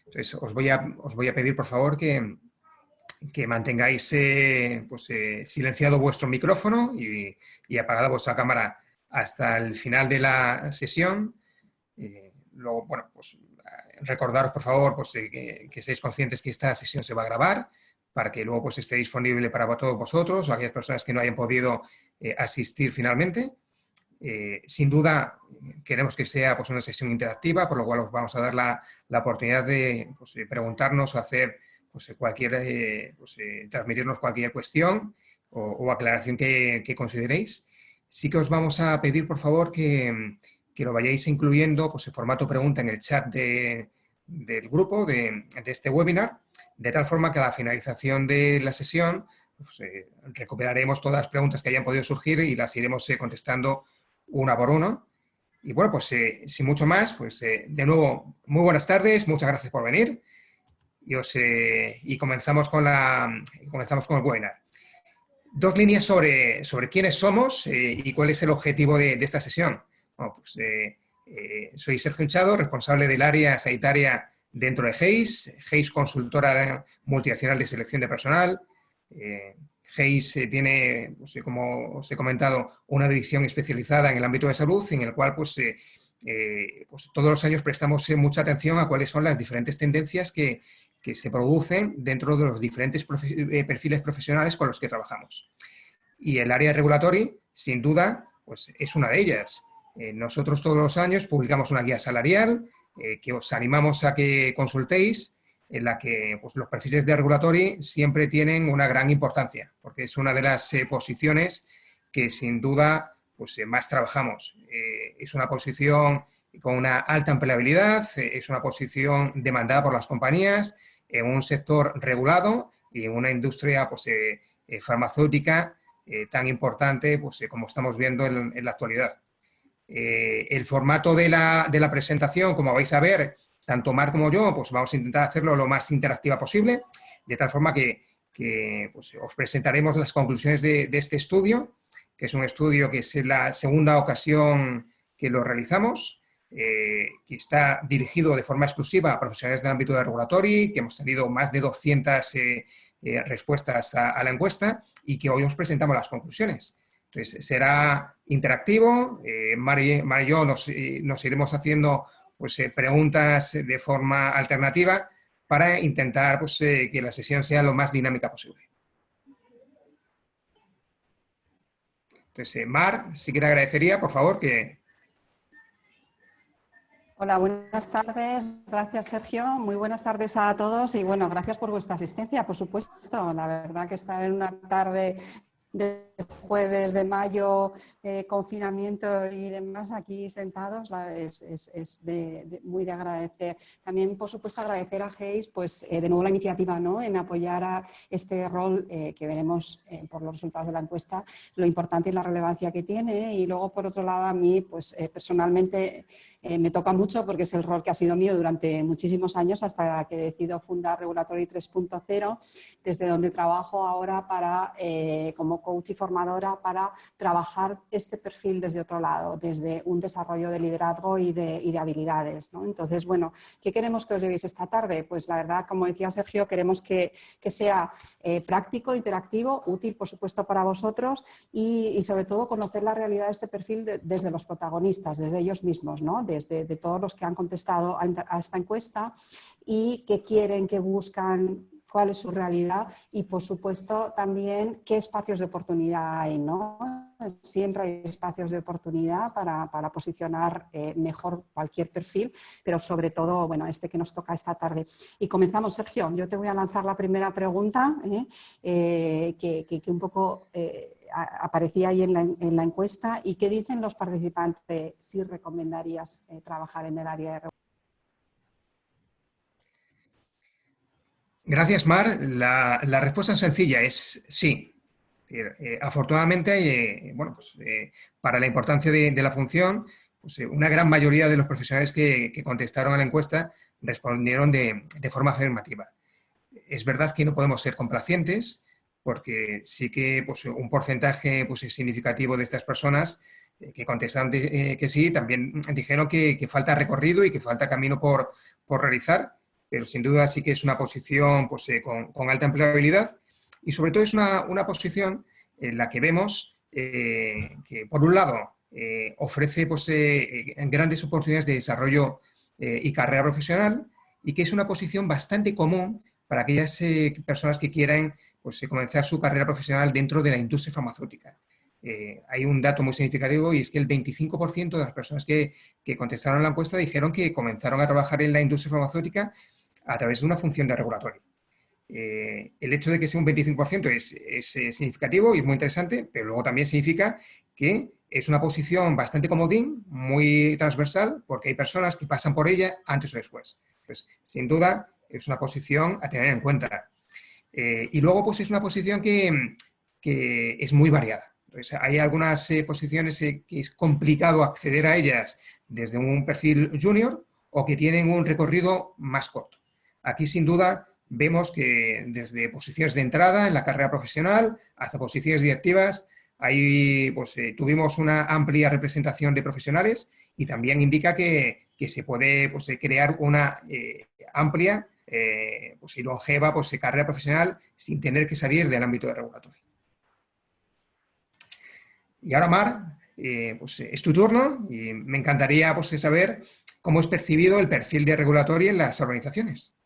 Entonces, os voy a pedir, por favor, que mantengáis silenciado vuestro micrófono y apagada vuestra cámara hasta el final de la sesión. Luego, bueno, pues recordaros, por favor, que estéis conscientes que esta sesión se va a grabar para que luego pues, esté disponible para todos vosotros o aquellas personas que no hayan podido asistir finalmente. Sin duda, queremos que sea pues, una sesión interactiva, por lo cual os vamos a dar la oportunidad de preguntarnos o hacer transmitirnos cualquier cuestión o aclaración que consideréis. Sí que os vamos a pedir, por favor, que lo vayáis incluyendo en formato pregunta en el chat del grupo de este webinar, de tal forma que a la finalización de la sesión recuperaremos todas las preguntas que hayan podido surgir y las iremos contestando una por uno. Y bueno, pues sin mucho más, de nuevo, muy buenas tardes, muchas gracias por venir y comenzamos con el webinar. Dos líneas sobre quiénes somos y cuál es el objetivo de esta sesión. Bueno, soy Sergio Hinchado, responsable del área sanitaria dentro de GEIS. GEIS, consultora multinacional de selección de personal. GEIS tiene, como os he comentado, una división especializada en el ámbito de salud, en el cual todos los años prestamos mucha atención a cuáles son las diferentes tendencias que se producen dentro de los diferentes perfiles profesionales con los que trabajamos. Y el área regulatory, sin duda, es una de ellas. Nosotros todos los años publicamos una guía salarial que os animamos a que consultéis, en la que los perfiles de regulatory siempre tienen una gran importancia, porque es una de las posiciones que sin duda más trabajamos. Es una posición con una alta empleabilidad, es una posición demandada por las compañías, en un sector regulado y en una industria farmacéutica tan importante como estamos viendo en la actualidad. El formato de la presentación, como vais a ver, tanto Mar como yo, vamos a intentar hacerlo lo más interactiva posible, de tal forma que os presentaremos las conclusiones de este estudio, que es un estudio que es la segunda ocasión que lo realizamos, que está dirigido de forma exclusiva a profesionales del ámbito de regulatory, que hemos tenido más de 200 respuestas a la encuesta y que hoy os presentamos las conclusiones. Entonces, será interactivo. Mar y yo nos iremos haciendo preguntas de forma alternativa para intentar que la sesión sea lo más dinámica posible. Entonces, Mar, sí que te agradecería, por favor, que... Hola, buenas tardes. Gracias, Sergio. Muy buenas tardes a todos y, bueno, gracias por vuestra asistencia, por supuesto. La verdad que estar en una tarde de jueves de mayo, confinamiento y demás, aquí sentados, es muy de agradecer. También, por supuesto, agradecer a GEIS, de nuevo la iniciativa, ¿no?, en apoyar a este rol que veremos por los resultados de la encuesta, lo importante y la relevancia que tiene. Y luego, por otro lado, a mí, personalmente, me toca mucho porque es el rol que ha sido mío durante muchísimos años hasta que decido fundar Regulatory 3.0, desde donde trabajo ahora como coach y formadora para trabajar este perfil desde otro lado, desde un desarrollo de liderazgo y de habilidades, ¿no? Entonces, bueno, ¿qué queremos que os llevéis esta tarde? Pues la verdad, como decía Sergio, queremos que sea práctico, interactivo, útil, por supuesto, para vosotros y sobre todo conocer la realidad de este perfil desde los protagonistas, desde ellos mismos, ¿no?, desde todos los que han contestado a esta encuesta y qué quieren, qué buscan, cuál es su realidad y, por supuesto, también qué espacios de oportunidad hay, ¿no? Siempre hay espacios de oportunidad para posicionar mejor cualquier perfil, pero sobre todo, bueno, este que nos toca esta tarde. Y comenzamos, Sergio. Yo te voy a lanzar la primera pregunta que un poco aparecía ahí en la encuesta. ¿Y qué dicen los participantes si recomendarías trabajar en el área de regulación? Gracias, Mar. La respuesta es sencilla, es sí. Afortunadamente, para la importancia de la función, una gran mayoría de los profesionales que contestaron a la encuesta respondieron de forma afirmativa. Es verdad que no podemos ser complacientes, porque sí que un porcentaje significativo de estas personas que contestaron que sí, también dijeron que falta recorrido y que falta camino por realizar, pero sin duda sí que es una posición pues, con alta empleabilidad y sobre todo es una posición en la que vemos que, por un lado, ofrece pues, grandes oportunidades de desarrollo y carrera profesional y que es una posición bastante común para aquellas personas que quieran pues, comenzar su carrera profesional dentro de la industria farmacéutica. Hay un dato muy significativo y es que el 25% de las personas que contestaron la encuesta dijeron que comenzaron a trabajar en la industria farmacéutica a través de una función de regulatorio. El hecho de que sea un 25% es significativo y es muy interesante, pero luego también significa que es una posición bastante comodín, muy transversal, porque hay personas que pasan por ella antes o después. Pues, sin duda, es una posición a tener en cuenta. Y luego, pues es una posición que es muy variada. Entonces, hay algunas posiciones que es complicado acceder a ellas desde un perfil junior o que tienen un recorrido más corto. Aquí, sin duda, vemos que desde posiciones de entrada en la carrera profesional hasta posiciones directivas, ahí pues, tuvimos una amplia representación de profesionales y también indica que se puede pues, crear una amplia pues, y longeva pues, carrera profesional sin tener que salir del ámbito de regulatorio. Y ahora, Mar, pues, es tu turno y me encantaría pues, saber cómo es percibido el perfil de regulatorio en las organizaciones.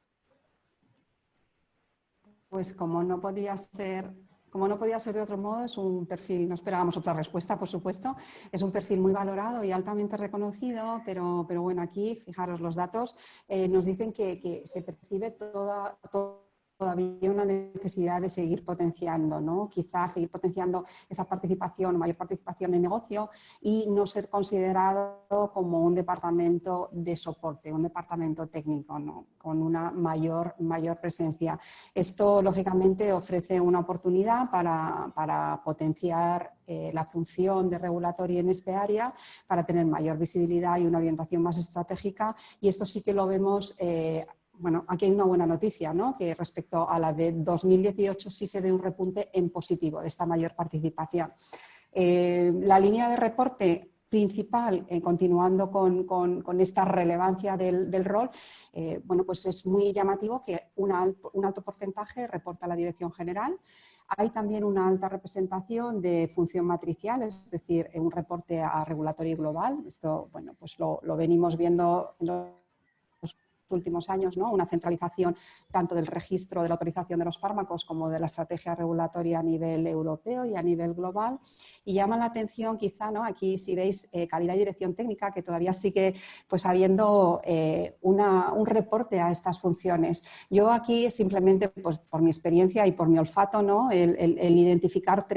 Pues como no podía ser de otro modo, es un perfil, no esperábamos otra respuesta, por supuesto, es un perfil muy valorado y altamente reconocido, pero bueno, aquí, fijaros, los datos nos dicen que se percibe todavía una necesidad de seguir potenciando, ¿no? Quizás seguir potenciando esa participación, mayor participación en negocio y no ser considerado como un departamento de soporte, un departamento técnico, ¿no? Con una mayor presencia. Esto, lógicamente, ofrece una oportunidad para potenciar la función de regulatorio en este área, para tener mayor visibilidad y una orientación más estratégica, y esto sí que lo vemos. Bueno, aquí hay una buena noticia, ¿no? Que respecto a la de 2018 sí se ve un repunte en positivo de esta mayor participación. La línea de reporte principal, continuando con esta relevancia del rol, bueno, pues es muy llamativo que un alto porcentaje reporta a la dirección general. Hay también una alta representación de función matricial, es decir, un reporte a regulatorio global. Esto, bueno, pues lo venimos viendo en los últimos años, ¿no? Una centralización tanto del registro de la autorización de los fármacos como de la estrategia regulatoria a nivel europeo y a nivel global. Y llama la atención quizá, ¿no? Aquí si veis calidad y dirección técnica, que todavía sigue pues habiendo un reporte a estas funciones. Yo aquí simplemente pues, por mi experiencia y por mi olfato, ¿no? el identificar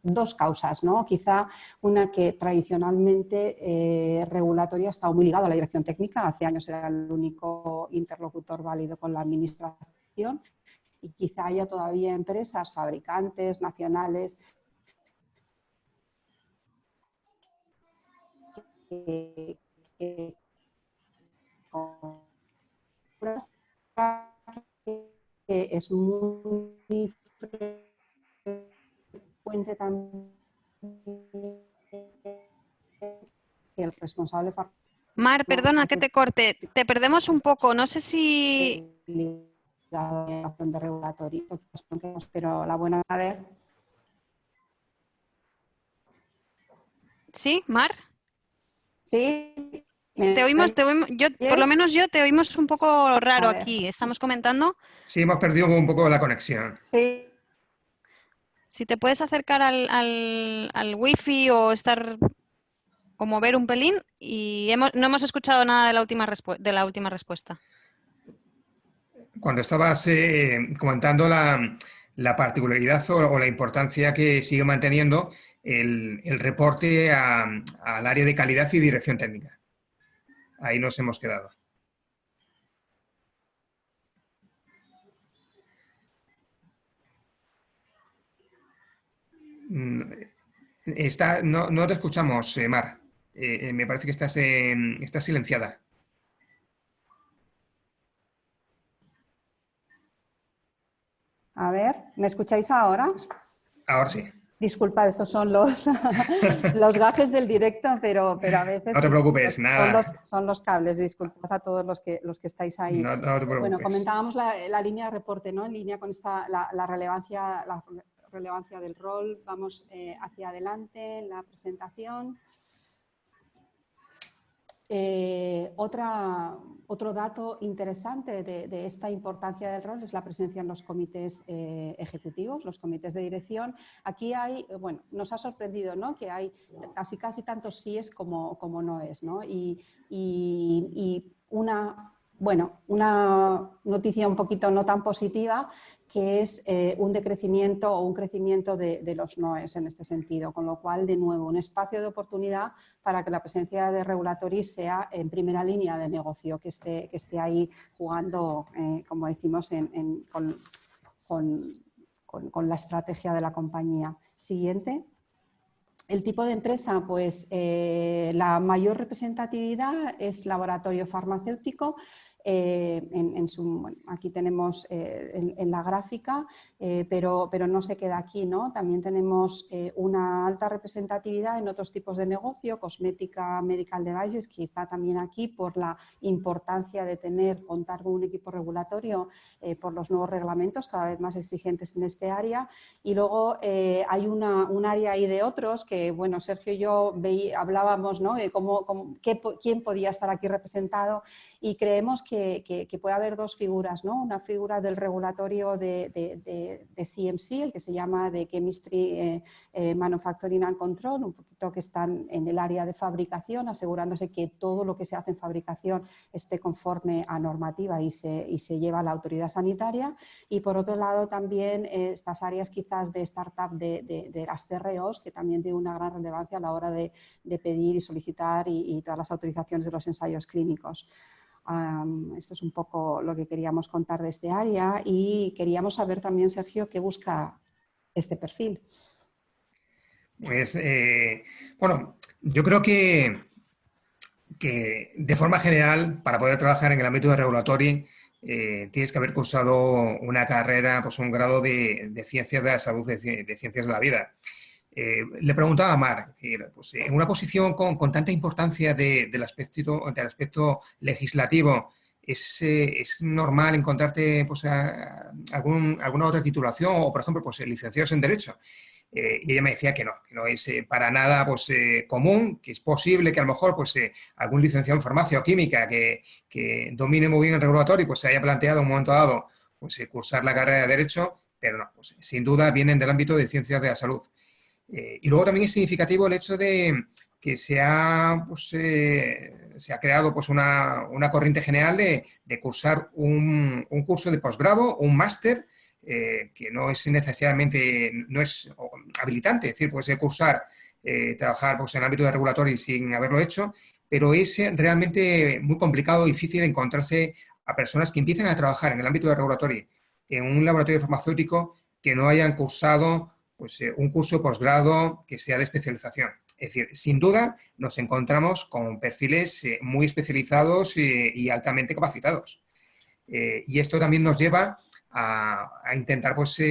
dos causas, ¿no? Quizá una que tradicionalmente regulatoria ha estado muy ligada a la dirección técnica, hace años era el único interlocutor válido con la administración y quizá haya todavía empresas, fabricantes nacionales que es muy frecuente también que el responsable Mar, perdona que te corte, te perdemos un poco, no sé si... de regulatorio, pero la buena, a ver. ¿Sí, Mar? Sí. Te oímos, yo, por lo menos yo te oímos un poco raro aquí. Estamos comentando. Sí, hemos perdido un poco la conexión. Sí. Si te puedes acercar al wifi o estar o mover un pelín y no hemos escuchado nada de la última respuesta. Cuando estabas comentando la particularidad o la importancia que sigue manteniendo el reporte al área de calidad y dirección técnica. Ahí nos hemos quedado. No te escuchamos, Mar. Me parece que estás silenciada. A ver, ¿me escucháis ahora? Ahora sí. Disculpad, estos son los, los gajes del directo, pero a veces No te sí, preocupes, nada. son los cables. Disculpad a todos los que estáis ahí. No te Bueno, preocupes. comentábamos la línea de reporte, ¿no? En línea con la relevancia del rol. Vamos hacia adelante en la presentación. Otro dato interesante de esta importancia del rol es la presencia en los comités ejecutivos, los comités de dirección. Aquí hay, bueno, nos ha sorprendido, ¿no?, que hay casi tantos síes como noes, ¿no? Y una noticia un poquito no tan positiva, que es un decrecimiento o un crecimiento de los noes en este sentido, con lo cual, de nuevo, un espacio de oportunidad para que la presencia de regulatory sea en primera línea de negocio, que esté ahí jugando, como decimos, con la estrategia de la compañía. Siguiente. El tipo de empresa, pues la mayor representatividad es laboratorio farmacéutico. Aquí tenemos en la gráfica, pero no se queda aquí, ¿no? También tenemos una alta representatividad en otros tipos de negocio, cosmética, medical devices, quizá también aquí por la importancia de contar con un equipo regulatorio por los nuevos reglamentos cada vez más exigentes en este área. Y luego hay un área ahí de otros que, bueno, Sergio y yo hablábamos, ¿no?, de quién podía estar aquí representado, y creemos que puede haber dos figuras, ¿no? Una figura del regulatorio de CMC, el que se llama de Chemistry, Manufacturing and Control, un poquito que están en el área de fabricación, asegurándose que todo lo que se hace en fabricación esté conforme a normativa y se lleva a la autoridad sanitaria. Y por otro lado también estas áreas quizás de startup de las CROs, que también tienen una gran relevancia a la hora de pedir y solicitar y todas las autorizaciones de los ensayos clínicos. Esto es un poco lo que queríamos contar de este área, y queríamos saber también, Sergio, qué busca este perfil. Pues, bueno, yo creo que de forma general, para poder trabajar en el ámbito de regulatory, tienes que haber cursado una carrera, pues un grado de ciencias de la salud, de ciencias de la vida. Le preguntaba a Mar, pues, en una posición con tanta importancia del aspecto legislativo, ¿es normal encontrarte, pues, alguna otra titulación o, por ejemplo, pues, licenciados en Derecho? Y ella me decía que no es para nada, pues, común, que es posible que a lo mejor, pues, algún licenciado en farmacia o química que domine muy bien el regulatorio, pues se haya planteado en un momento dado, pues, cursar la carrera de Derecho, pero no, pues, sin duda vienen del ámbito de ciencias de la salud. Y luego también es significativo el hecho de que se ha creado, pues, una corriente general de cursar un curso de posgrado, un máster, que no es necesariamente, no es habilitante, es decir, puedes cursar, trabajar, pues, en el ámbito de regulatorio sin haberlo hecho, pero es realmente muy complicado, difícil encontrarse a personas que empiezan a trabajar en el ámbito de regulatorio en un laboratorio farmacéutico que no hayan cursado, pues, un curso de posgrado que sea de especialización. Es decir, sin duda nos encontramos con perfiles muy especializados y altamente capacitados. Y esto también nos lleva a intentar, pues,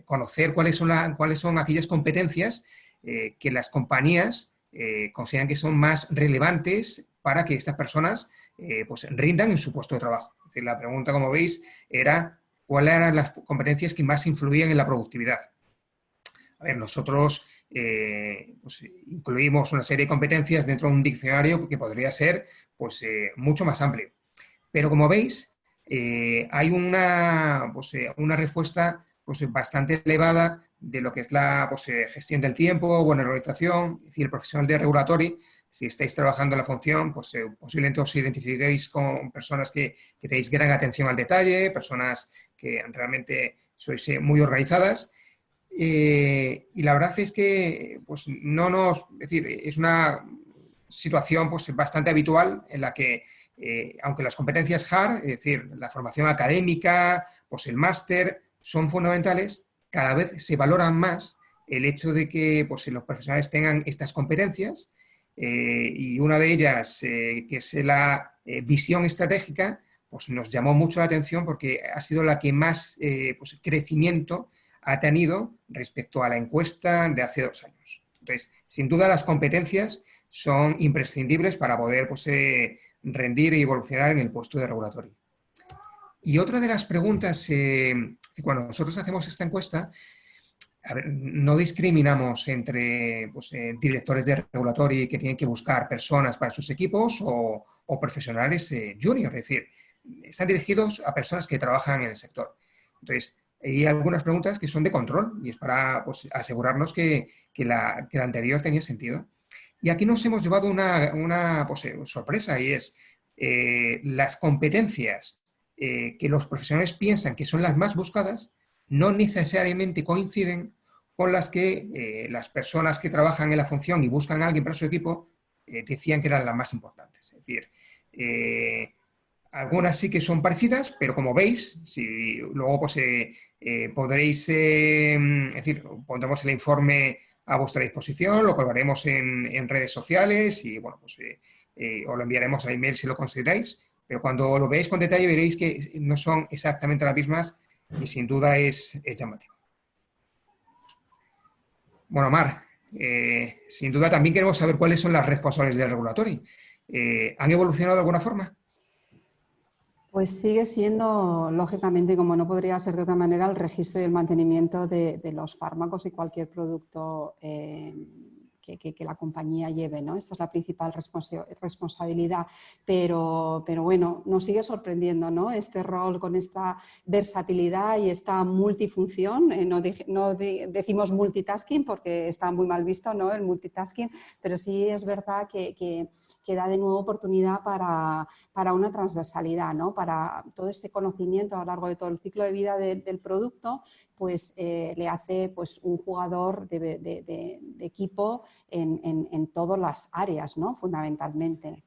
conocer cuáles son aquellas competencias que las compañías consideran que son más relevantes para que estas personas pues, rindan en su puesto de trabajo. Es decir, la pregunta, como veis, era cuáles eran las competencias que más influían en la productividad. A ver, nosotros pues, incluimos una serie de competencias dentro de un diccionario que podría ser, pues, mucho más amplio. Pero, como veis, hay una respuesta, pues, bastante elevada de lo que es la, pues, gestión del tiempo, buena organización. Es decir, el profesional de regulatory, si estáis trabajando en la función, pues posiblemente os identifiquéis con personas que tenéis gran atención al detalle, personas que realmente sois muy organizadas. Y la verdad es que, pues, es decir, es una situación, pues, bastante habitual en la que, aunque las competencias hard, es decir, la formación académica, pues el máster, son fundamentales, cada vez se valoran más el hecho de que, pues, los profesionales tengan estas competencias, y una de ellas, que es la visión estratégica, pues nos llamó mucho la atención porque ha sido la que más pues, crecimiento ha tenido respecto a la encuesta de hace 2 años. Entonces, sin duda las competencias son imprescindibles para poder pues, rendir y evolucionar en el puesto de regulatory. Y otra de las preguntas, cuando nosotros hacemos esta encuesta, a ver, no discriminamos entre pues, directores de regulatory que tienen que buscar personas para sus equipos o profesionales junior, es decir, están dirigidos a personas que trabajan en el sector. Entonces, hay algunas preguntas que son de control y es para pues, asegurarnos que la anterior tenía sentido. Y aquí nos hemos llevado una pues, sorpresa y es las competencias que los profesionales piensan que son las más buscadas no necesariamente coinciden con las que las personas que trabajan en la función y buscan a alguien para su equipo decían que eran las más importantes. Es decir, algunas sí que son parecidas, pero como veis, si luego pues, podréis, es decir, pondremos el informe a vuestra disposición, lo colgaremos en redes sociales y bueno, pues os lo enviaremos al email si lo consideráis, pero cuando lo veáis con detalle veréis que no son exactamente las mismas y sin duda es llamativo. Bueno, Mar, sin duda también queremos saber cuáles son las responsables del regulatory. ¿Han evolucionado de alguna forma? Pues sigue siendo, lógicamente, como no podría ser de otra manera, el registro y el mantenimiento de los fármacos y cualquier producto que la compañía lleve, ¿no? Esta es la principal responsabilidad, pero bueno, nos sigue sorprendiendo, ¿no? Este rol con esta versatilidad y esta multifunción, no decimos multitasking porque está muy mal visto, ¿no? El multitasking, pero sí es verdad que da de nuevo oportunidad para una transversalidad, ¿no? Para todo este conocimiento a lo largo de todo el ciclo de vida del producto, pues le hace pues, un jugador de equipo en todas las áreas, ¿no? Fundamentalmente.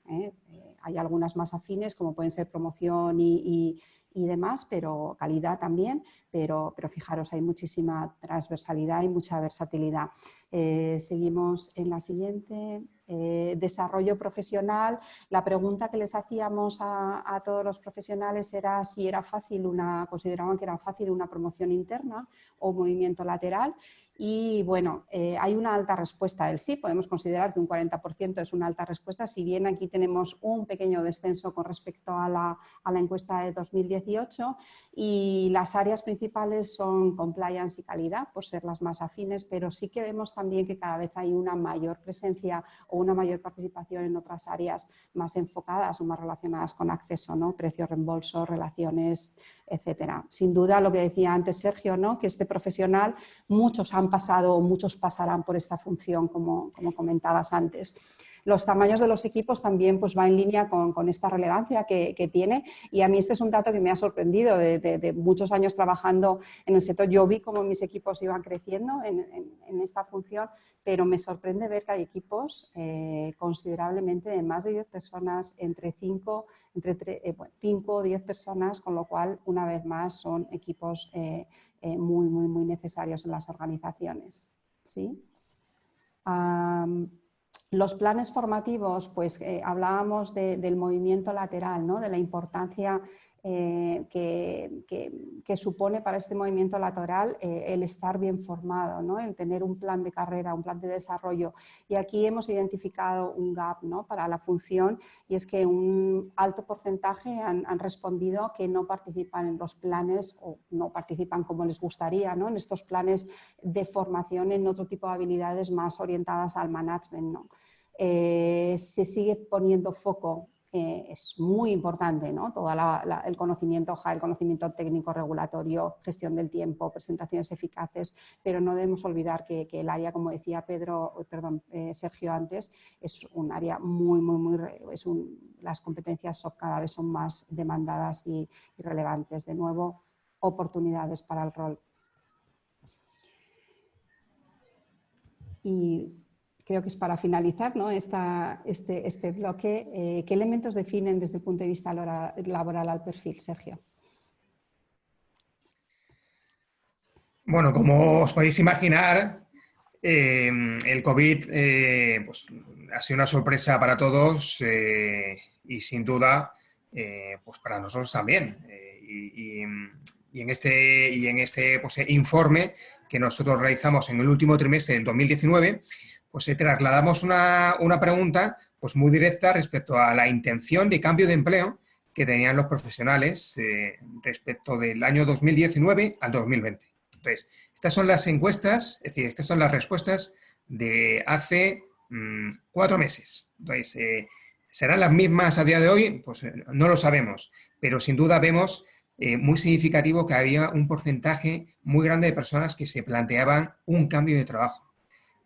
Hay algunas más afines, como pueden ser promoción y demás, pero calidad también, pero fijaros, hay muchísima transversalidad y mucha versatilidad. Seguimos en la siguiente. Desarrollo profesional. La pregunta que les hacíamos a todos los profesionales era si era fácil consideraban que era fácil una promoción interna o movimiento lateral. Y bueno, hay una alta respuesta del sí, podemos considerar que un 40% es una alta respuesta, si bien aquí tenemos un pequeño descenso con respecto a la encuesta de 2018 y las áreas principales son compliance y calidad, por ser las más afines, pero sí que vemos también que cada vez hay una mayor presencia o una mayor participación en otras áreas más enfocadas o más relacionadas con acceso, ¿no? Precio, reembolso, relaciones, etcétera. Sin duda, lo que decía antes Sergio, ¿no? Que este profesional, muchos han pasado, muchos pasarán por esta función, como comentabas antes. Los tamaños de los equipos también pues, va en línea con esta relevancia que tiene y a mí este es un dato que me ha sorprendido de muchos años trabajando en el sector. Yo vi cómo mis equipos iban creciendo en esta función, pero me sorprende ver que hay equipos considerablemente de más de 10 personas, entre 5 o 10 personas, con lo cual, una vez más, son equipos muy necesarios en las organizaciones. ¿Sí? Los planes formativos, pues hablábamos del movimiento lateral, ¿no? De la importancia que supone para este movimiento lateral el estar bien formado, ¿no? El tener un plan de carrera, un plan de desarrollo. Y aquí hemos identificado un gap, ¿no? Para la función y es que un alto porcentaje han respondido que no participan en los planes o no participan como les gustaría, ¿no? En estos planes de formación en otro tipo de habilidades más orientadas al management, ¿no? Se sigue poniendo foco, es muy importante, ¿no? Todo el conocimiento el conocimiento técnico, regulatorio, gestión del tiempo, presentaciones eficaces, pero no debemos olvidar que el área, como decía Sergio antes, es un área las competencias soft cada vez son más demandadas y relevantes. De nuevo, oportunidades para el rol. Y creo que es para finalizar, ¿no? este bloque. ¿Qué elementos definen desde el punto de vista laboral al perfil, Sergio? Bueno, como os podéis imaginar, el COVID pues, ha sido una sorpresa para todos y sin duda pues para nosotros también. en este pues, informe que nosotros realizamos en el último trimestre del 2019, pues trasladamos una pregunta pues, muy directa respecto a la intención de cambio de empleo que tenían los profesionales respecto del año 2019 al 2020. Entonces, estas son las encuestas, es decir, estas son las respuestas de hace 4 meses. Entonces, ¿serán las mismas a día de hoy? Pues no lo sabemos, pero sin duda vemos muy significativo que había un porcentaje muy grande de personas que se planteaban un cambio de trabajo.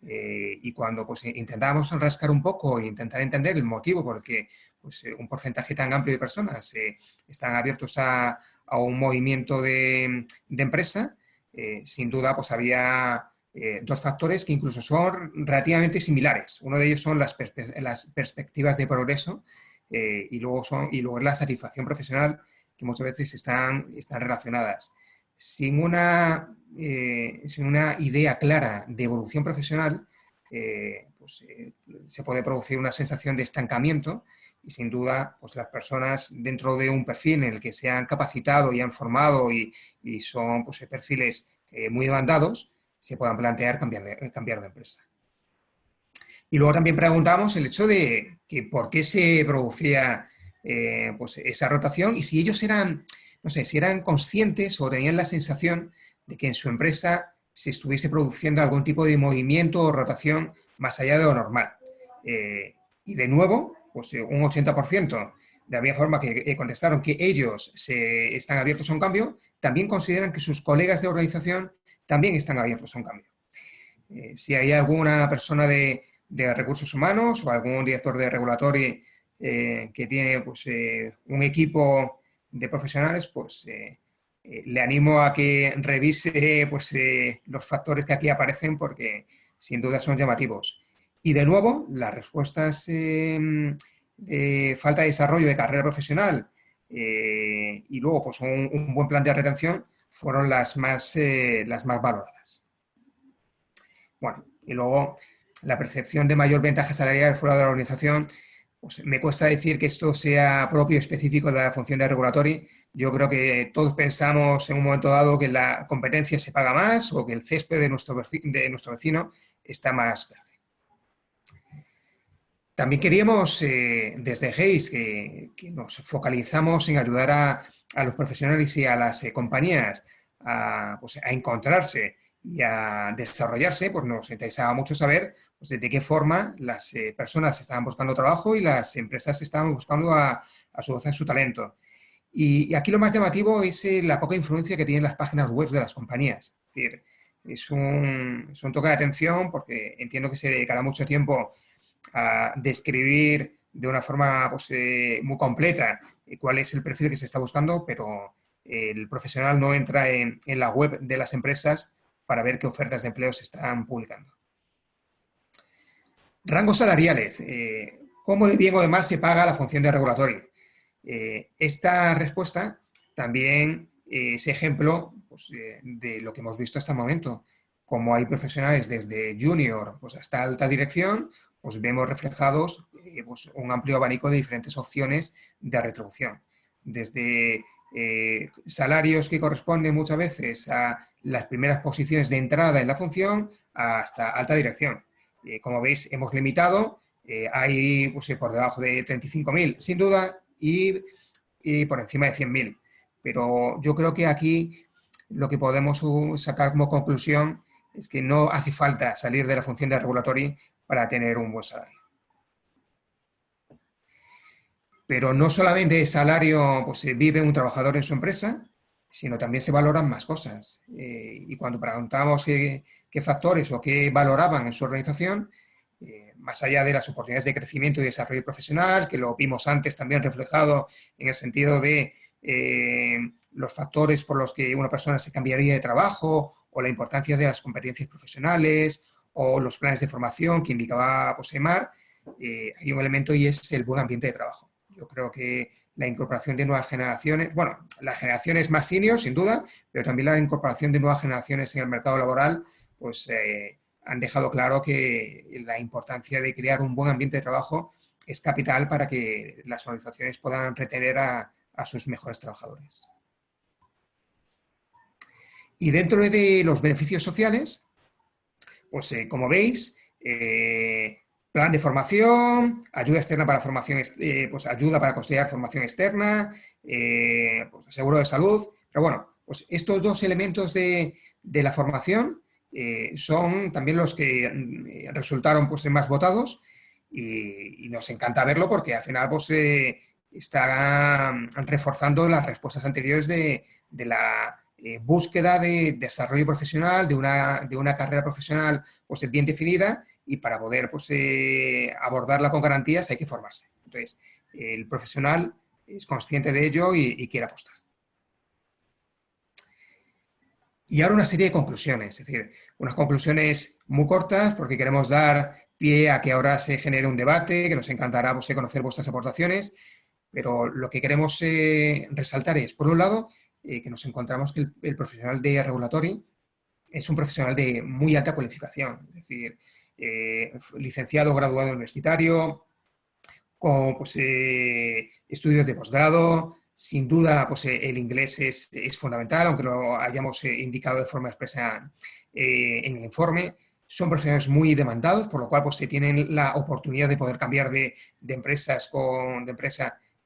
Y cuando pues, intentábamos rascar un poco e intentar entender el motivo por el que pues, un porcentaje tan amplio de personas están abiertos a un movimiento de empresa, sin duda pues, había 2 factores que incluso son relativamente similares. Uno de ellos son las perspectivas de progreso y luego la satisfacción profesional, que muchas veces están relacionadas. Sin una idea clara de evolución profesional, se puede producir una sensación de estancamiento y sin duda pues, las personas dentro de un perfil en el que se han capacitado y han formado y son pues, perfiles muy demandados, se puedan plantear cambiar de empresa. Y luego también preguntamos el hecho de que por qué se producía pues esa rotación y si ellos eran, no sé, si eran conscientes o tenían la sensación de que en su empresa se estuviese produciendo algún tipo de movimiento o rotación más allá de lo normal. Y de nuevo, pues un 80%, de la misma forma que contestaron que ellos están abiertos a un cambio, también consideran que sus colegas de organización también están abiertos a un cambio. Si hay alguna persona de recursos humanos o algún director de regulatory que tiene pues, un equipo de profesionales, pues le animo a que revise pues, los factores que aquí aparecen porque sin duda son llamativos. Y de nuevo, las respuestas de falta de desarrollo de carrera profesional y luego pues, un buen plan de retención fueron las más valoradas. Bueno, y luego la percepción de mayor ventaja salarial fuera de la organización, pues me cuesta decir que esto sea propio y específico de la función de regulatory. Yo creo que todos pensamos en un momento dado que la competencia se paga más o que el césped de nuestro vecino está más verde. También queríamos, desde GEIS, que nos focalizamos en ayudar a los profesionales y a las compañías pues, a encontrarse y a desarrollarse, pues nos interesaba mucho saber pues, de qué forma las personas estaban buscando trabajo y las empresas estaban buscando a su vez su talento. Y aquí lo más llamativo es la poca influencia que tienen las páginas web de las compañías. Es decir, es un toque de atención porque entiendo que se dedicará mucho tiempo a describir de una forma pues, muy completa cuál es el perfil que se está buscando, pero el profesional no entra en la web de las empresas para ver qué ofertas de empleo se están publicando. Rangos salariales. ¿Cómo de bien o de mal se paga la función de regulatory? Esta respuesta también es ejemplo pues, de lo que hemos visto hasta el momento. Como hay profesionales desde junior pues, hasta alta dirección, pues vemos reflejados pues, un amplio abanico de diferentes opciones de retribución. Desde salarios que corresponden muchas veces a las primeras posiciones de entrada en la función hasta alta dirección. Como veis, hemos limitado, hay pues, por debajo de 35.000 sin duda y por encima de 100.000. Pero yo creo que aquí lo que podemos sacar como conclusión es que no hace falta salir de la función de regulatory para tener un buen salario. Pero no solamente de salario pues, vive un trabajador en su empresa, sino también se valoran más cosas. Y cuando preguntamos qué factores o qué valoraban en su organización, más allá de las oportunidades de crecimiento y desarrollo profesional, que lo vimos antes también reflejado en el sentido de los factores por los que una persona se cambiaría de trabajo o la importancia de las competencias profesionales o los planes de formación que indicaba pues, EMAR, hay un elemento y es el buen ambiente de trabajo. Yo creo que la incorporación de nuevas generaciones, bueno, las generaciones más senior, sin duda, pero también la incorporación de nuevas generaciones en el mercado laboral, pues han dejado claro que la importancia de crear un buen ambiente de trabajo es capital para que las organizaciones puedan retener a sus mejores trabajadores. Y dentro de los beneficios sociales, pues como veis, plan de formación, ayuda externa para formación, pues ayuda para costar formación externa, pues seguro de salud. Pero bueno, pues estos dos elementos de la formación son también los que resultaron pues más votados y nos encanta verlo porque al final pues está reforzando las respuestas anteriores de la búsqueda de desarrollo profesional, de una carrera profesional pues bien definida, y para poder pues, abordarla con garantías hay que formarse. Entonces, el profesional es consciente de ello y quiere apostar. Y ahora una serie de conclusiones, es decir, unas conclusiones muy cortas porque queremos dar pie a que ahora se genere un debate, que nos encantará pues, conocer vuestras aportaciones, pero lo que queremos resaltar es, por un lado, que nos encontramos que el profesional de regulatory es un profesional de muy alta cualificación, es decir, licenciado, graduado universitario, con pues, estudios de posgrado. Sin duda, pues, el inglés es fundamental, aunque lo hayamos indicado de forma expresa en el informe. Son profesionales muy demandados, por lo cual pues, se tienen la oportunidad de poder cambiar de empresa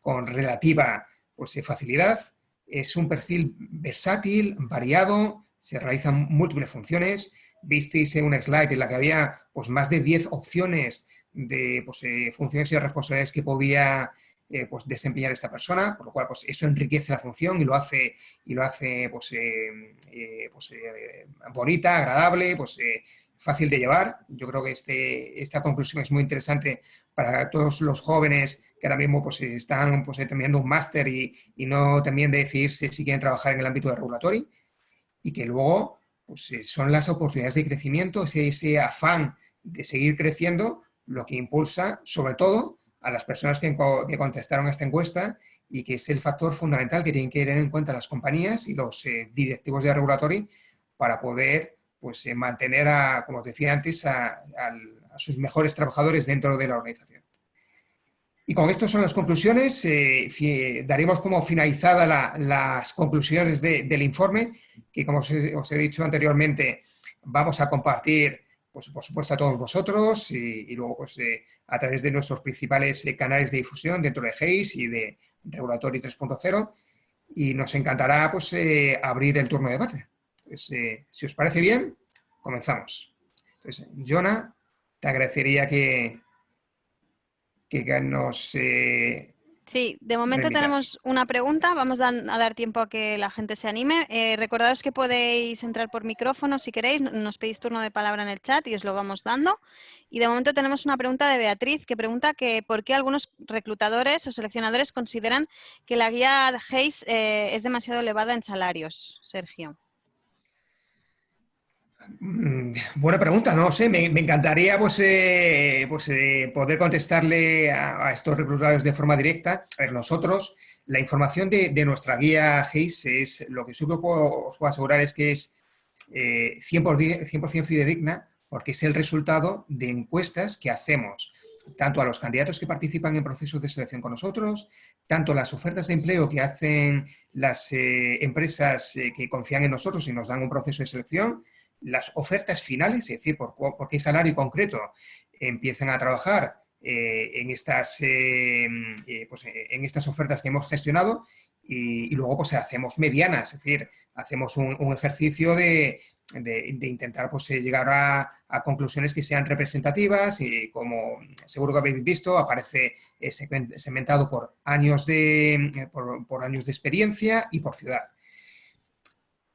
con relativa pues, facilidad. Es un perfil versátil, variado, se realizan múltiples funciones. Visteis en una slide en la que había pues, más de 10 opciones de pues, funciones y responsabilidades que podía pues, desempeñar esta persona, por lo cual pues, eso enriquece la función y lo hace pues, bonita, agradable, pues, fácil de llevar. Yo creo que esta conclusión es muy interesante para todos los jóvenes que ahora mismo pues, están pues, terminando un máster y no terminan de decidirse si quieren trabajar en el ámbito de regulatory, y que luego pues, son las oportunidades de crecimiento, ese afán de seguir creciendo, lo que impulsa, sobre todo, a las personas que contestaron a esta encuesta, y que es el factor fundamental que tienen que tener en cuenta las compañías y los directivos de regulatory para poder pues, mantener, como os decía antes, a sus mejores trabajadores dentro de la organización. Y con esto son las conclusiones. Daremos como finalizada las conclusiones del informe, que como os he dicho anteriormente, vamos a compartir, pues, por supuesto, a todos vosotros y luego pues, a través de nuestros principales canales de difusión dentro de GEIS y de Regulatory 3.0, y nos encantará pues, abrir el turno de debate. Pues, si os parece bien, comenzamos. Entonces, Jonah, te agradecería que nos... Sí, de momento remitas. tenemos una pregunta, vamos a dar tiempo a que la gente se anime. Recordaros que podéis entrar por micrófono si queréis, nos pedís turno de palabra en el chat y os lo vamos dando. Y de momento tenemos una pregunta de Beatriz que pregunta que por qué algunos reclutadores o seleccionadores consideran que la guía GEIS es demasiado elevada en salarios. Sergio. Buena pregunta, no sé, me encantaría pues, poder contestarle a estos reclutadores de forma directa. A ver, nosotros, la información de nuestra guía GEIS es, lo que sí que os puedo asegurar es que es 100% fidedigna, porque es el resultado de encuestas que hacemos tanto a los candidatos que participan en procesos de selección con nosotros, tanto las ofertas de empleo que hacen las empresas que confían en nosotros y nos dan un proceso de selección, las ofertas finales, es decir, por qué salario concreto empiezan a trabajar en estas ofertas que hemos gestionado, y luego pues hacemos medianas, es decir, hacemos un ejercicio de intentar pues, llegar a conclusiones que sean representativas, y como seguro que habéis visto, aparece segmentado por años por años de experiencia y por ciudad.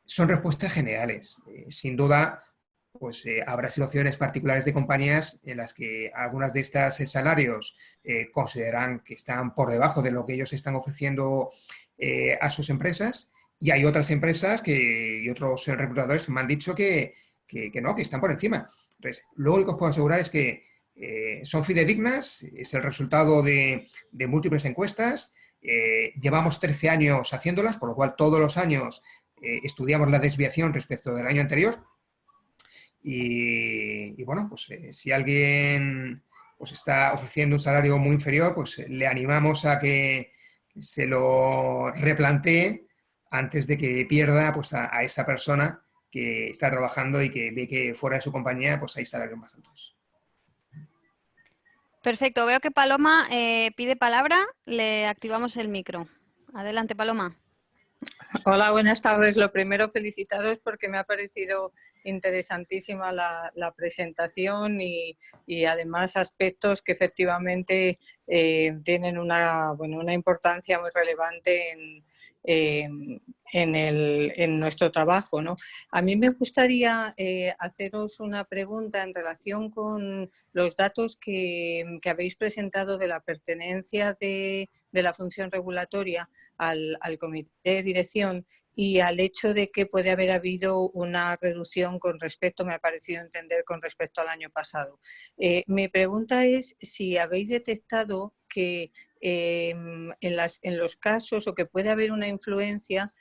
Son respuestas generales. Sin duda, pues habrá situaciones particulares de compañías en las que algunas de estas salarios consideran que están por debajo de lo que ellos están ofreciendo a sus empresas, y hay otras empresas y otros reclutadores que me han dicho que no, que están por encima. Entonces, lo único que os puedo asegurar es que son fidedignas, es el resultado de múltiples encuestas. Llevamos 13 años haciéndolas, por lo cual todos los años estudiamos la desviación respecto del año anterior, y bueno, pues si alguien pues, está ofreciendo un salario muy inferior, pues le animamos a que se lo replantee antes de que pierda pues, a esa persona que está trabajando y que ve que fuera de su compañía pues hay salarios más altos. Perfecto, veo que Paloma pide palabra, le activamos el micro. Adelante, Paloma. Hola, buenas tardes. Lo primero, felicitaros porque me ha parecido interesantísima la presentación y además aspectos que efectivamente tienen una importancia muy relevante en nuestro trabajo, ¿no? A mí me gustaría haceros una pregunta en relación con los datos que habéis presentado de la pertenencia de la función regulatoria al comité de dirección y al hecho de que puede haber habido una reducción con respecto, me ha parecido entender, con respecto al año pasado. Mi pregunta es si habéis detectado que en los casos o que puede haber una influencia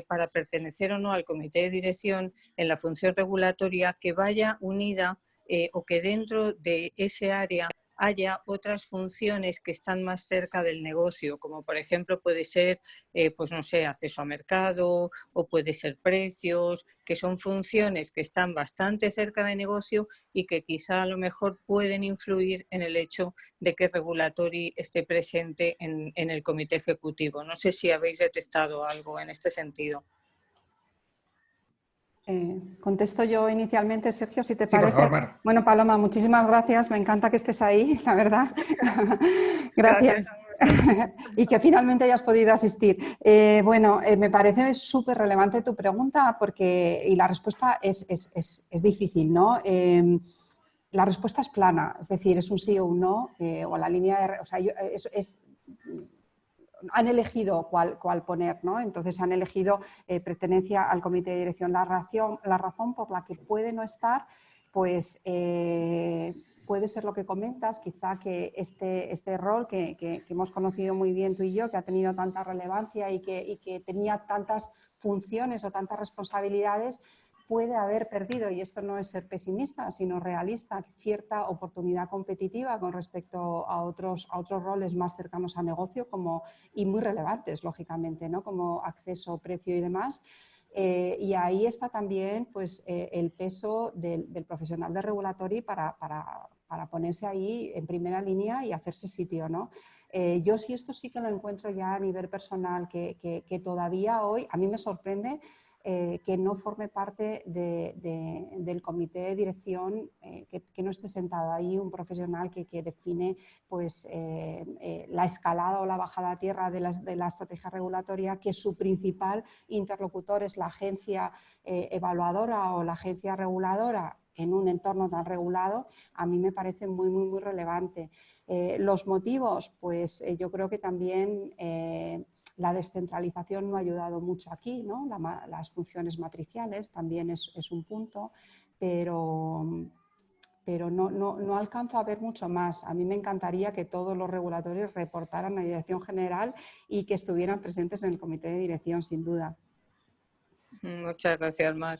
para pertenecer o no al comité de dirección en la función regulatoria que vaya unida o que dentro de ese área haya otras funciones que están más cerca del negocio, como por ejemplo puede ser, pues no sé, acceso a mercado o puede ser precios, que son funciones que están bastante cerca de negocio y que quizá a lo mejor pueden influir en el hecho de que Regulatory esté presente en el comité ejecutivo. No sé si habéis detectado algo en este sentido. Contesto yo inicialmente, Sergio, si te Sí, por parece. favor, Mar. Bueno, Paloma, muchísimas gracias. Me encanta que estés ahí, la verdad. Gracias. Y que finalmente hayas podido asistir. Me parece súper relevante tu pregunta y la respuesta es difícil, ¿no? La respuesta es plana, es decir, es un sí o un no, o la línea de... O sea, han elegido cuál poner, ¿no? Entonces han elegido pertenencia al comité de dirección. La razón por la que puede no estar, pues puede ser lo que comentas, quizá que este rol que hemos conocido muy bien tú y yo, que ha tenido tanta relevancia y que tenía tantas funciones o tantas responsabilidades, puede haber perdido, y esto no es ser pesimista, sino realista, cierta oportunidad competitiva con respecto a otros roles más cercanos a negocio y muy relevantes, lógicamente, ¿no? Como acceso, precio y demás. Y ahí está también pues, el peso del profesional de regulatory para ponerse ahí en primera línea y hacerse sitio, ¿no? Yo esto sí que lo encuentro ya a nivel personal, que todavía hoy a mí me sorprende que no forme parte del comité de dirección, que no esté sentado ahí un profesional que define pues, la escalada o la bajada a tierra de la estrategia regulatoria, que su principal interlocutor es la agencia evaluadora o la agencia reguladora en un entorno tan regulado. A mí me parece muy, muy, muy relevante. Los motivos, pues yo creo que también la descentralización no ha ayudado mucho aquí, ¿no? Las funciones matriciales también es un punto, pero no alcanzo a ver mucho más. A mí me encantaría que todos los regulatorios reportaran a la dirección general y que estuvieran presentes en el comité de dirección, sin duda. Muchas gracias, Mar.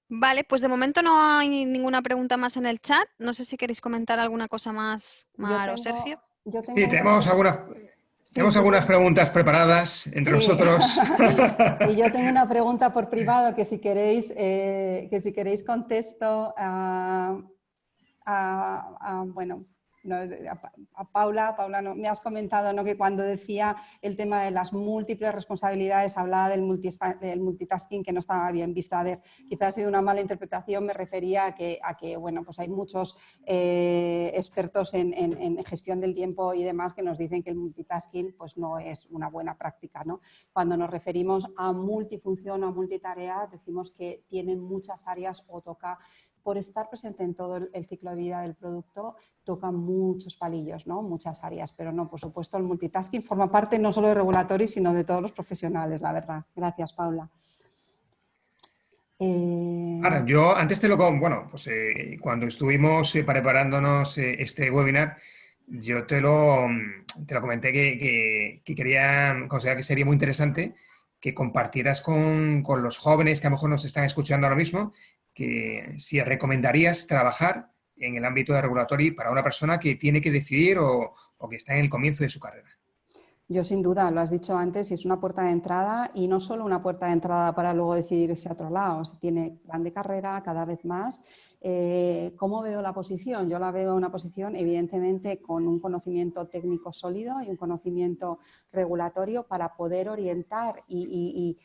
Vale, pues de momento no hay ninguna pregunta más en el chat. No sé si queréis comentar alguna cosa más, Mar o Sergio. Sí, tenemos algunas preguntas preparadas entre nosotros. Y yo tengo una pregunta por privado que si queréis contesto a Paula. Paula, me has comentado, ¿no?, que cuando decía el tema de las múltiples responsabilidades hablaba del multitasking, que no estaba bien visto. A ver, quizás ha sido una mala interpretación, me refería a que bueno, pues hay muchos expertos en gestión del tiempo y demás que nos dicen que el multitasking pues, no es una buena práctica, ¿no? Cuando nos referimos a multifunción o a multitarea, decimos que tienen muchas áreas o toca, por estar presente en todo el ciclo de vida del producto, toca muchos palillos, ¿no? Muchas áreas, pero no, por supuesto, el multitasking forma parte no solo de regulatory, sino de todos los profesionales, la verdad. Gracias, Paula. Ahora, yo antes cuando estuvimos preparándonos este webinar, yo te lo comenté que consideraba que sería muy interesante que compartieras con los jóvenes que a lo mejor nos están escuchando ahora mismo, que si recomendarías trabajar en el ámbito de regulatory para una persona que tiene que decidir o que está en el comienzo de su carrera. Yo sin duda, lo has dicho antes, y es una puerta de entrada y no solo una puerta de entrada para luego decidir irse a otro lado. Se tiene plan de carrera cada vez más. ¿Cómo veo la posición? Yo la veo una posición evidentemente con un conocimiento técnico sólido y un conocimiento regulatorio para poder orientar y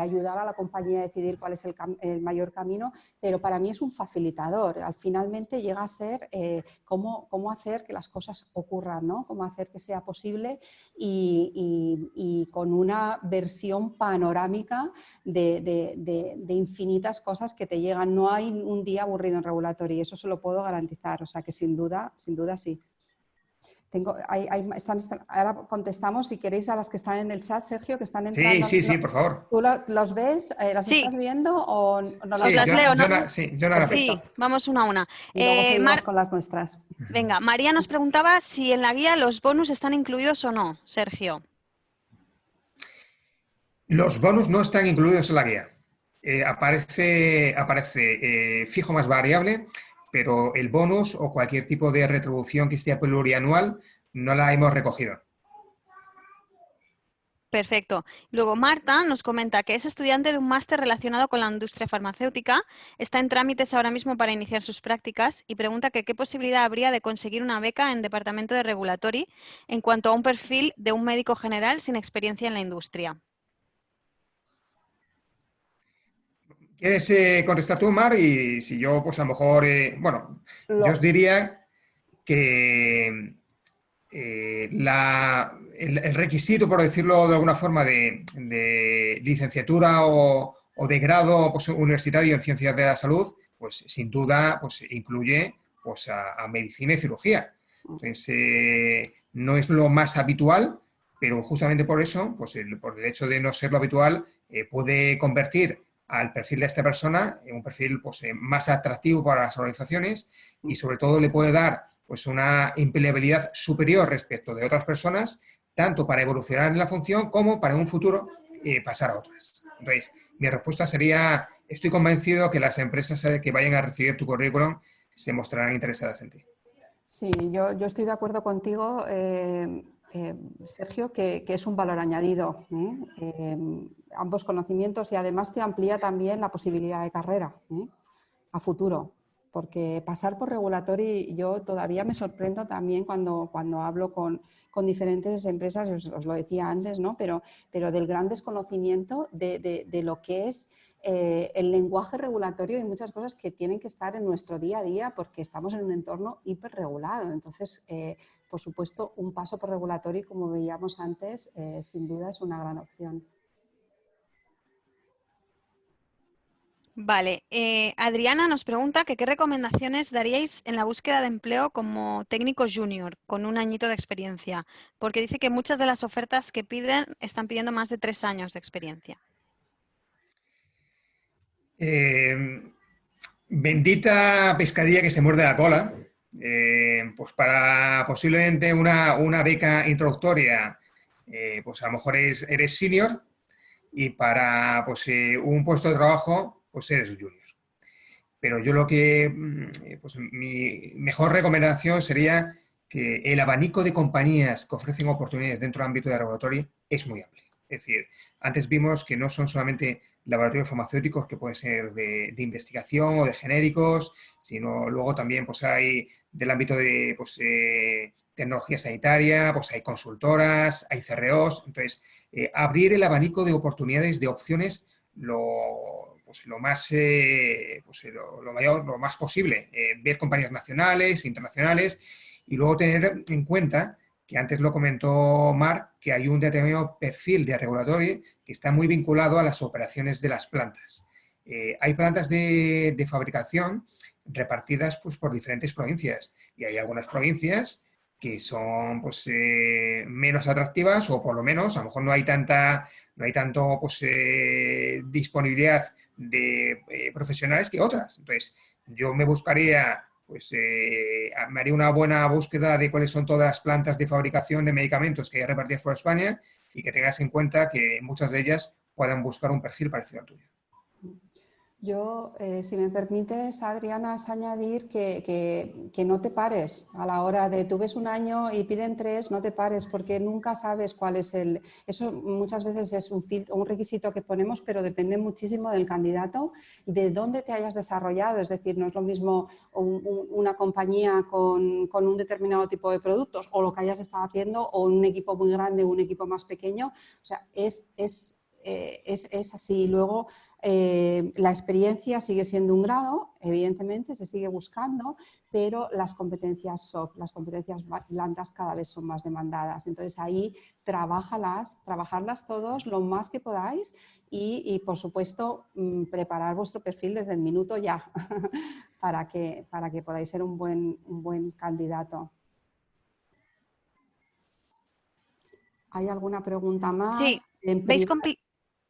ayudar a la compañía a decidir cuál es el mayor camino, pero para mí es un facilitador. Finalmente llega a ser cómo hacer que las cosas ocurran, ¿no? Cómo hacer que sea posible y con una versión panorámica de infinitas cosas que te llegan. No hay un día aburrido en regulatorio y eso se lo puedo garantizar. O sea que sin duda sí. Ahora contestamos, si queréis, a las que están en el chat, Sergio, que están entrando. Sí, por favor. ¿Tú los ves? ¿Las Sí. estás viendo o no las Os las leo, ¿no? Yo no las veo. Sí, vamos una a una. Y luego seguimos con las nuestras. Venga, María nos preguntaba si en la guía los bonus están incluidos o no, Sergio. Los bonus no están incluidos en la guía. Aparece fijo más variable, pero el bonus o cualquier tipo de retribución que esté plurianual no la hemos recogido. Perfecto. Luego Marta nos comenta que es estudiante de un máster relacionado con la industria farmacéutica, está en trámites ahora mismo para iniciar sus prácticas y pregunta que qué posibilidad habría de conseguir una beca en Departamento de Regulatory en cuanto a un perfil de un médico general sin experiencia en la industria. ¿Quieres contestar tú, Mar? Y si yo, pues a lo mejor, yo os diría que el requisito, por decirlo de alguna forma, de licenciatura o de grado pues, universitario en ciencias de la salud, pues sin duda pues, incluye pues, a medicina y cirugía. Entonces, no es lo más habitual, pero justamente por eso, pues por el hecho de no ser lo habitual, puede convertir al perfil de esta persona en un perfil pues, más atractivo para las organizaciones y sobre todo le puede dar pues, una empleabilidad superior respecto de otras personas, tanto para evolucionar en la función como para en un futuro pasar a otras. Entonces, mi respuesta sería, estoy convencido que las empresas que vayan a recibir tu currículum se mostrarán interesadas en ti. Sí, yo estoy de acuerdo contigo, Sergio, que es un valor añadido. Ambos conocimientos y además te amplía también la posibilidad de carrera a futuro. Porque pasar por regulatory, yo todavía me sorprendo también cuando hablo con diferentes empresas, os lo decía antes, ¿no? pero del gran desconocimiento de lo que es el lenguaje regulatorio y muchas cosas que tienen que estar en nuestro día a día porque estamos en un entorno hiperregulado. Entonces, por supuesto, un paso por regulatory, como veíamos antes, sin duda es una gran opción. Vale, Adriana nos pregunta que qué recomendaciones daríais en la búsqueda de empleo como técnico junior con un añito de experiencia, porque dice que muchas de las ofertas que piden están pidiendo más de 3 años de experiencia. Bendita pescadilla que se muerde la cola, pues para posiblemente una beca introductoria, pues a lo mejor eres senior y para pues, un puesto de trabajo pues eres junior. Pero yo pues mi mejor recomendación sería que el abanico de compañías que ofrecen oportunidades dentro del ámbito de regulatorio es muy amplio. Es decir, antes vimos que no son solamente laboratorios farmacéuticos que pueden ser de investigación o de genéricos, sino luego también pues hay del ámbito de pues, tecnología sanitaria, pues hay consultoras, hay CROs. Entonces, abrir el abanico de oportunidades, de opciones, lo más posible. Ver compañías nacionales, internacionales y luego tener en cuenta que antes lo comentó Marc, que hay un determinado perfil de regulatorio que está muy vinculado a las operaciones de las plantas. Hay plantas de fabricación repartidas pues, por diferentes provincias y hay algunas provincias que son pues, menos atractivas o por lo menos a lo mejor no hay tanto pues, disponibilidad de profesionales que otras. Entonces, yo me buscaría, pues me haría una buena búsqueda de cuáles son todas las plantas de fabricación de medicamentos que hay repartidas por España y que tengas en cuenta que muchas de ellas puedan buscar un perfil parecido al tuyo. Yo, si me permites, Adriana, es añadir que no te pares a la hora de, tú ves un año y piden 3, no te pares porque nunca sabes cuál es el... Eso muchas veces es un requisito que ponemos, pero depende muchísimo del candidato, de dónde te hayas desarrollado. Es decir, no es lo mismo una compañía con un determinado tipo de productos o lo que hayas estado haciendo o un equipo muy grande o un equipo más pequeño. O sea, es así. Luego, la experiencia sigue siendo un grado, evidentemente, se sigue buscando, pero las competencias soft, las competencias blandas cada vez son más demandadas. Entonces, ahí trabajarlas todos lo más que podáis y por supuesto, preparar vuestro perfil desde el minuto ya para que podáis ser un buen candidato. ¿Hay alguna pregunta más? Sí,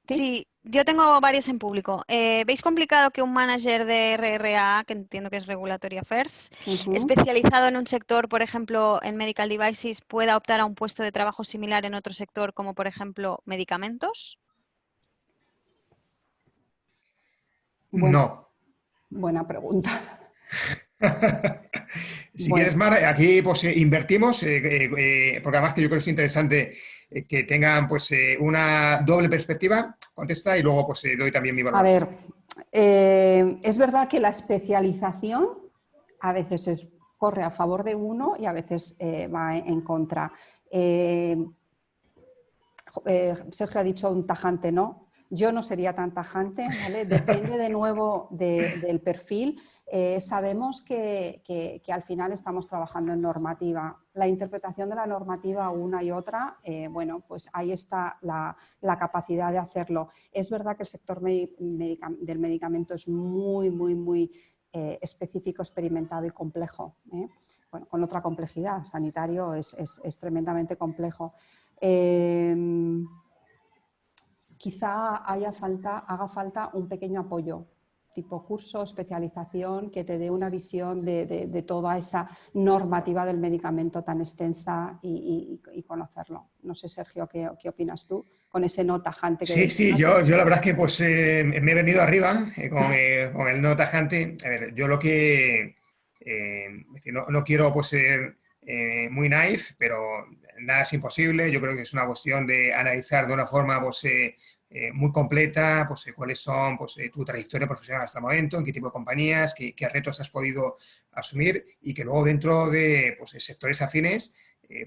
Sí, yo tengo varias en público. ¿Veis complicado que un manager de RRA, que entiendo que es Regulatory Affairs, especializado en un sector, por ejemplo, en Medical Devices, pueda optar a un puesto de trabajo similar en otro sector, como por ejemplo medicamentos? No. Buena pregunta. Si quieres, Mar, aquí pues invertimos, porque además que yo creo que es interesante que tengan pues una doble perspectiva. Contesta y luego pues doy también mi valoración. A ver, es verdad que la especialización a veces corre a favor de uno y a veces va en contra. Sergio ha dicho un tajante no. Yo no sería tan tajante, ¿vale? Depende de nuevo del perfil. Sabemos que al final estamos trabajando en normativa. La interpretación de la normativa una y otra, bueno, pues ahí está la capacidad de hacerlo. Es verdad que el sector del medicamento es muy específico, experimentado y complejo. Bueno, con otra complejidad. Sanitario es tremendamente complejo. Quizá haga falta un pequeño apoyo, tipo curso, especialización, que te dé una visión de toda esa normativa del medicamento tan extensa y conocerlo. No sé, Sergio, ¿qué opinas tú con ese no tajante? Sí, yo la verdad es que pues, me he venido arriba con el no tajante. A ver, yo lo que... no quiero pues, ser muy naif, pero nada es imposible. Yo creo que es una cuestión de analizar de una forma pues, muy completa pues, cuáles son pues, tu trayectoria profesional hasta el momento, en qué tipo de compañías, qué retos has podido asumir y que luego dentro de pues, sectores afines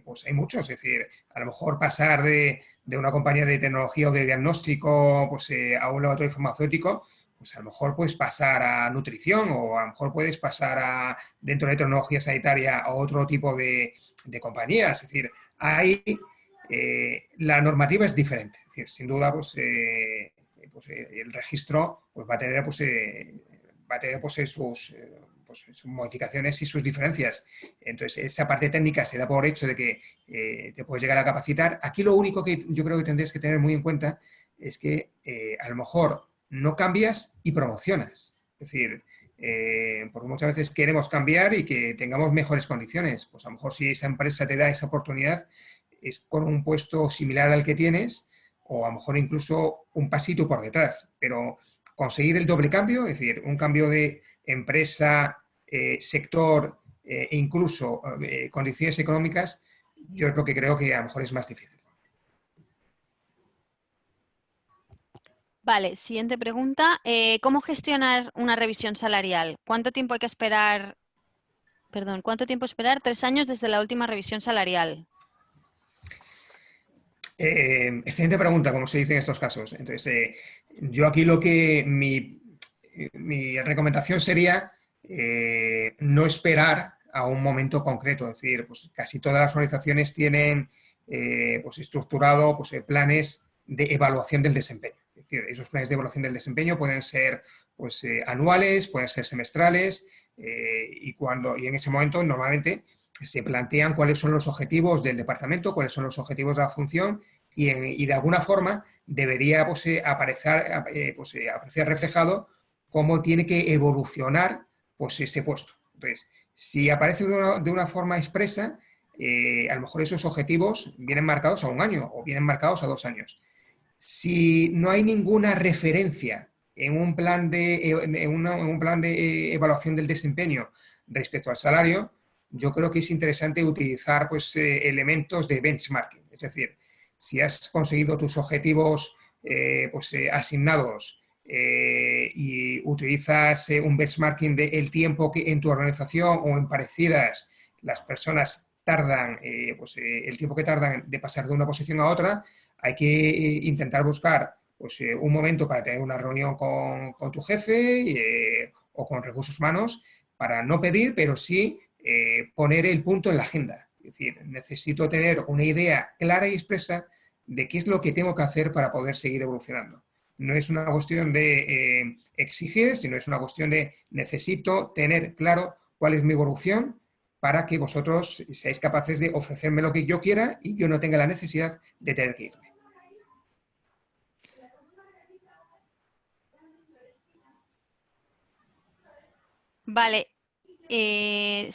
pues hay muchos. Es decir, a lo mejor pasar de una compañía de tecnología o de diagnóstico pues, a un laboratorio farmacéutico, pues a lo mejor puedes pasar a nutrición o a lo mejor puedes pasar dentro de tecnología sanitaria a otro tipo de compañías. Es decir, la normativa es diferente. Es decir, sin duda, pues, el registro pues, va a tener sus modificaciones y sus diferencias. Entonces, esa parte técnica se da por hecho de que te puedes llegar a capacitar. Aquí lo único que yo creo que tendrías que tener muy en cuenta es que a lo mejor no cambias y promocionas. Es decir, porque muchas veces queremos cambiar y que tengamos mejores condiciones. Pues a lo mejor si esa empresa te da esa oportunidad es con un puesto similar al que tienes o a lo mejor incluso un pasito por detrás. Pero conseguir el doble cambio, es decir, un cambio de empresa, sector e incluso condiciones económicas, yo es lo que creo que a lo mejor es más difícil. Vale, siguiente pregunta. ¿Cómo gestionar una revisión salarial? ¿Cuánto tiempo hay que esperar? Perdón, ¿cuánto tiempo esperar? 3 años desde la última revisión salarial. Excelente pregunta, como se dice en estos casos. Entonces, yo aquí mi recomendación sería no esperar a un momento concreto. Es decir, pues casi todas las organizaciones tienen pues estructurado pues, planes de evaluación del desempeño. Es decir, esos planes de evaluación del desempeño pueden ser pues, anuales, pueden ser semestrales y en ese momento normalmente se plantean cuáles son los objetivos del departamento, cuáles son los objetivos de la función y de alguna forma debería pues, aparecer reflejado cómo tiene que evolucionar pues, ese puesto. Entonces, si aparece de una forma expresa, a lo mejor esos objetivos vienen marcados a 1 año o vienen marcados a 2 años. Si no hay ninguna referencia en un plan de evaluación del desempeño respecto al salario, yo creo que es interesante utilizar pues, elementos de benchmarking. Es decir, si has conseguido tus objetivos asignados y utilizas un benchmarking del tiempo que en tu organización o en parecidas las personas tardan, el tiempo que tardan de pasar de una posición a otra, hay que intentar buscar pues, un momento para tener una reunión con tu jefe o con recursos humanos para no pedir, pero sí poner el punto en la agenda. Es decir, necesito tener una idea clara y expresa de qué es lo que tengo que hacer para poder seguir evolucionando. No es una cuestión de exigir, sino es una cuestión de necesito tener claro cuál es mi evolución para que vosotros seáis capaces de ofrecerme lo que yo quiera y yo no tenga la necesidad de tener que irme. Vale. He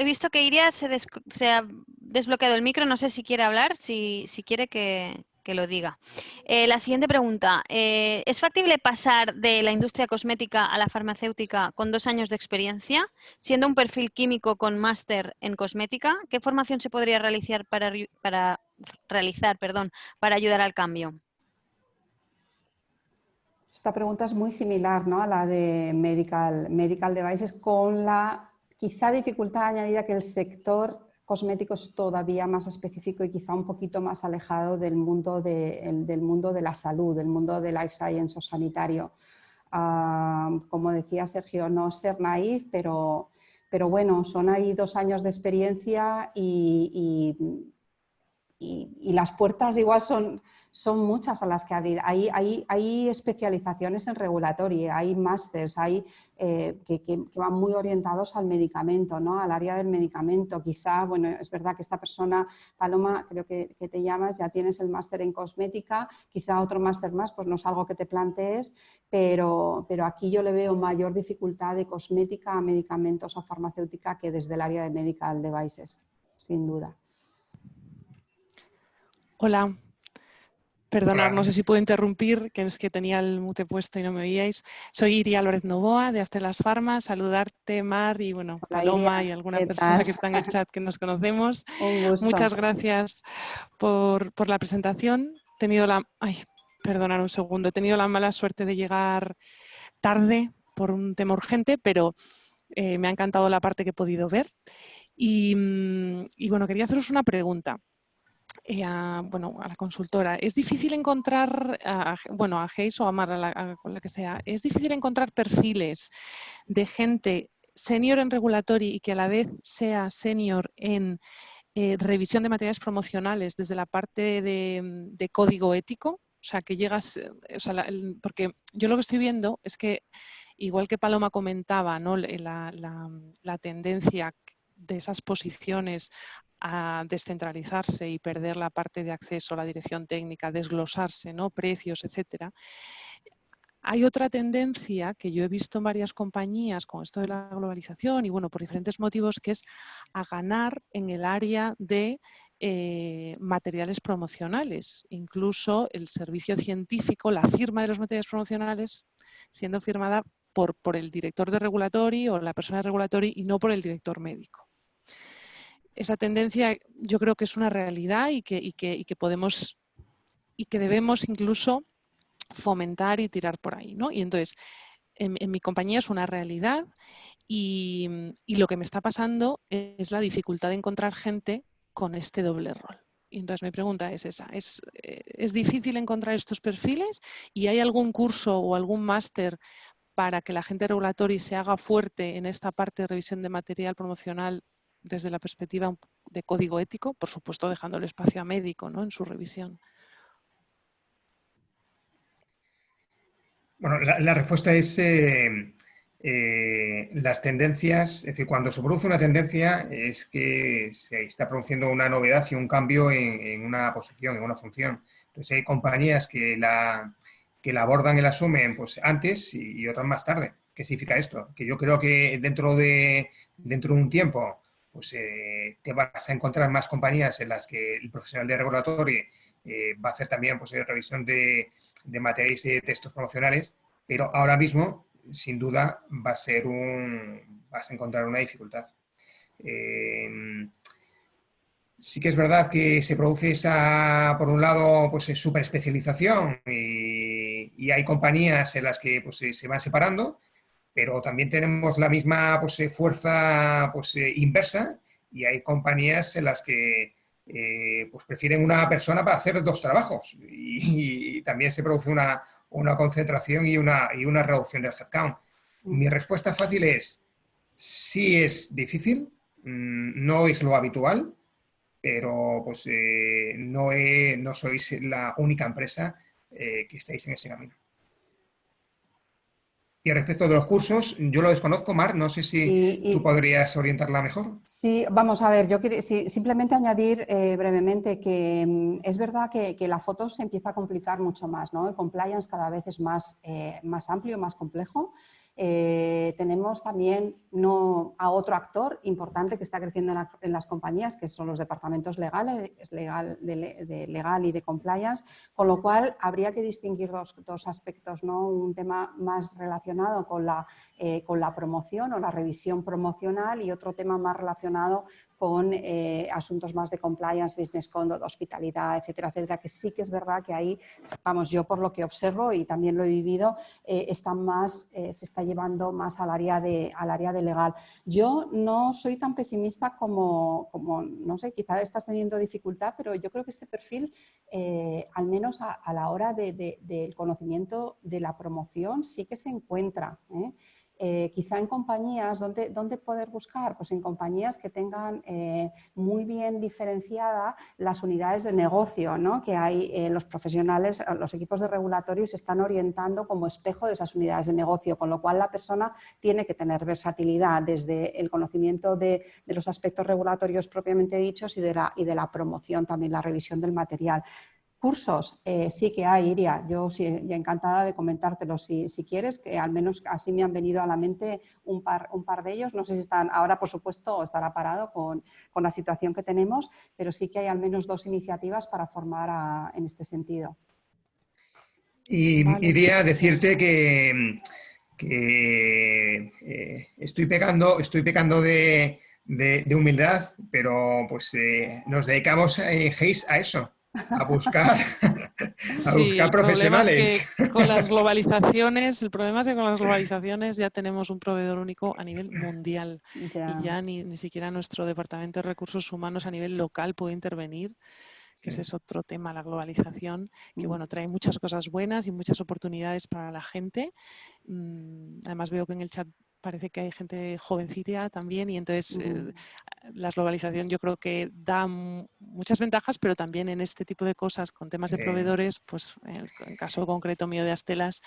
visto que Iria se ha desbloqueado el micro, no sé si quiere hablar, si quiere que lo diga. La siguiente pregunta. ¿Es factible pasar de la industria cosmética a la farmacéutica con 2 años de experiencia, siendo un perfil químico con máster en cosmética? ¿Qué formación se podría realizar para ayudar al cambio? Esta pregunta es muy similar, ¿no?, a la de medical devices, con la quizá dificultad añadida que el sector cosmético es todavía más específico y quizá un poquito más alejado del mundo de la salud, del mundo de life science o sanitario. Como decía Sergio, no ser naif, pero bueno, son ahí 2 años de experiencia y las puertas igual son muchas a las que abrir. Hay especializaciones en regulatory, hay másters, que van muy orientados al medicamento, ¿no?, al área del medicamento. Quizá, bueno, es verdad que esta persona, Paloma, creo que te llamas, ya tienes el máster en cosmética, quizá otro máster más, pues no es algo que te plantees, pero aquí yo le veo mayor dificultad de cosmética a medicamentos o farmacéutica que desde el área de medical devices, sin duda. Hola, perdonad, Hola. no sé si puedo interrumpir, que es que tenía el mute puesto y no me veíais. Soy Iria Álvarez Novoa, de Astelas Pharma. Saludarte, Mar, y bueno, Hola, Paloma Iria. y alguna ¿Qué persona tal? que está en el chat que nos conocemos. Un gusto. Muchas gracias por la presentación. Perdonad un segundo, he tenido la mala suerte de llegar tarde por un tema urgente, pero me ha encantado la parte que he podido ver. Y bueno, quería haceros una pregunta. A la consultora. ¿Es difícil encontrar, a Geis o a Mar, con la que sea, es difícil encontrar perfiles de gente senior en regulatory y que a la vez sea senior en revisión de materiales promocionales desde la parte de código ético? O sea, que llegas, porque yo lo que estoy viendo es que, igual que Paloma comentaba, ¿no?, la tendencia de esas posiciones a descentralizarse y perder la parte de acceso a la dirección técnica, desglosarse, ¿no?, precios, etcétera. Hay otra tendencia que yo he visto en varias compañías con esto de la globalización y bueno, por diferentes motivos, que es a ganar en el área de materiales promocionales. Incluso el servicio científico, la firma de los materiales promocionales, siendo firmada por el director de regulatory o la persona de regulatory y no por el director médico. Esa tendencia yo creo que es una realidad y que podemos y que debemos incluso fomentar y tirar por ahí, ¿no? Y entonces, en mi compañía es una realidad y lo que me está pasando es la dificultad de encontrar gente con este doble rol. Y entonces mi pregunta es esa, ¿es difícil encontrar estos perfiles? ¿Y hay algún curso o algún máster para que la gente regulatoria se haga fuerte en esta parte de revisión de material promocional desde la perspectiva de código ético, por supuesto dejando el espacio a médico, ¿no?, en su revisión? Bueno, la respuesta es las tendencias, es decir, cuando se produce una tendencia es que se está produciendo una novedad y un cambio en una posición, en una función. Entonces hay compañías que la abordan y la asumen pues, antes y otras más tarde. ¿Qué significa esto? Que yo creo que dentro de un tiempo pues, te vas a encontrar más compañías en las que el profesional de regulatory va a hacer también pues, revisión de materiales y de textos promocionales pero ahora mismo, sin duda, vas a encontrar una dificultad. Sí que es verdad que se produce esa, por un lado, pues superespecialización y hay compañías en las que pues, se van separando, pero también tenemos la misma pues, fuerza pues, inversa y hay compañías en las que pues, prefieren una persona para hacer dos trabajos y también se produce una concentración y una reducción del headcount. Mi respuesta fácil es, sí es difícil, no es lo habitual, pero pues no sois la única empresa que estáis en ese camino. Y respecto de los cursos, yo lo desconozco, Mar, no sé si tú podrías orientarla mejor. Sí, vamos a ver, yo quería simplemente añadir brevemente que es verdad que la foto se empieza a complicar mucho más, ¿no? El compliance cada vez es más amplio, más complejo. Tenemos también a otro actor importante que está creciendo en las compañías, que son los departamentos legales, legal y de compliance, con lo cual habría que distinguir dos aspectos, ¿no? Un tema más relacionado con la promoción o la revisión promocional y otro tema más relacionado con asuntos más de compliance, business conduct, hospitalidad, etcétera, etcétera, que sí que es verdad que ahí, vamos, yo por lo que observo y también lo he vivido, se está llevando más al área de legal. Yo no soy tan pesimista como no sé, quizá estás teniendo dificultad, pero yo creo que este perfil, al menos a la hora del conocimiento de la promoción, sí que se encuentra, ¿eh? Quizá en compañías, ¿dónde poder buscar? Pues en compañías que tengan muy bien diferenciada las unidades de negocio, ¿no? Que hay los profesionales, los equipos de regulatorio se están orientando como espejo de esas unidades de negocio, con lo cual la persona tiene que tener versatilidad desde el conocimiento de los aspectos regulatorios propiamente dichos y de la promoción, también la revisión del material. Cursos, sí que hay, Iria. Yo sí, ya encantada de comentártelos si quieres, que al menos así me han venido a la mente un par de ellos. No sé si están ahora, por supuesto, estará parado con la situación que tenemos, pero sí que hay al menos 2 iniciativas para formar en este sentido. Y Vale, iría a pues, decirte que estoy pecando de humildad, pero pues nos dedicamos en Hayes a eso, a buscar, a sí, buscar el problema es que profesionales. con las globalizaciones, el problema es que con las globalizaciones ya tenemos un proveedor único a nivel mundial y ya ni siquiera nuestro departamento de recursos humanos a nivel local puede intervenir, que ese es otro tema, la globalización, que bueno, trae muchas cosas buenas y muchas oportunidades para la gente. Además veo que en el chat parece que hay gente jovencita también y entonces la globalización yo creo que da muchas ventajas, pero también en este tipo de cosas con temas de proveedores, pues en el caso concreto mío de Astelas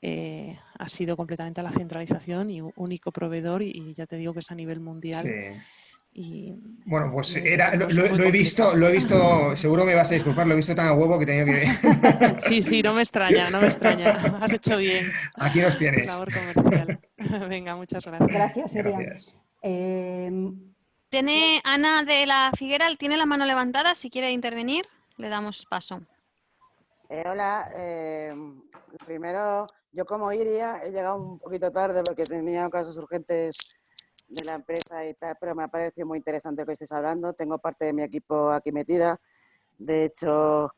ha sido completamente la centralización y único proveedor y ya te digo que es a nivel mundial. Sí. Y bueno, pues muy lo he visto, seguro me vas a disculpar, lo he visto tan a huevo que tenía que... Sí, no me extraña, has hecho bien. Aquí nos Tu tienes. labor comercial. Venga, muchas gracias. Gracias, Iria. Gracias. Tiene Ana de la Figuera, tiene la mano levantada, si quiere intervenir, le damos paso. Hola, primero, yo como Iria he llegado un poquito tarde porque tenía casos urgentes de la empresa y tal, pero me ha parecido muy interesante lo que estáis hablando. Tengo parte de mi equipo aquí metida. De hecho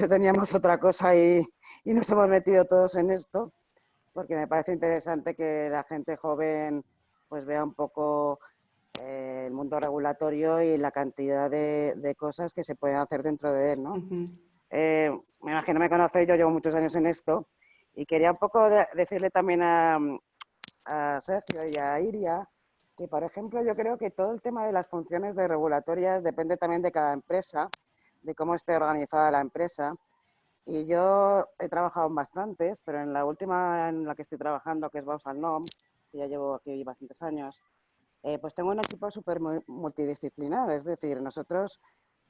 teníamos otra cosa y nos hemos metido todos en esto, porque me parece interesante que la gente joven pues vea un poco el mundo regulatorio y la cantidad de cosas que se pueden hacer dentro de él, ¿no? Me imagino me conocéis, yo llevo muchos años en esto y quería un poco decirle también a Sergio y a Iria que, por ejemplo, yo creo que todo el tema de las funciones de regulatorias depende también de cada empresa, de cómo esté organizada la empresa. Y yo he trabajado en bastantes, pero en la última en la que estoy trabajando, que es Bausal Nom, que ya llevo aquí bastantes años, pues tengo un equipo súper multidisciplinar. Es decir, nosotros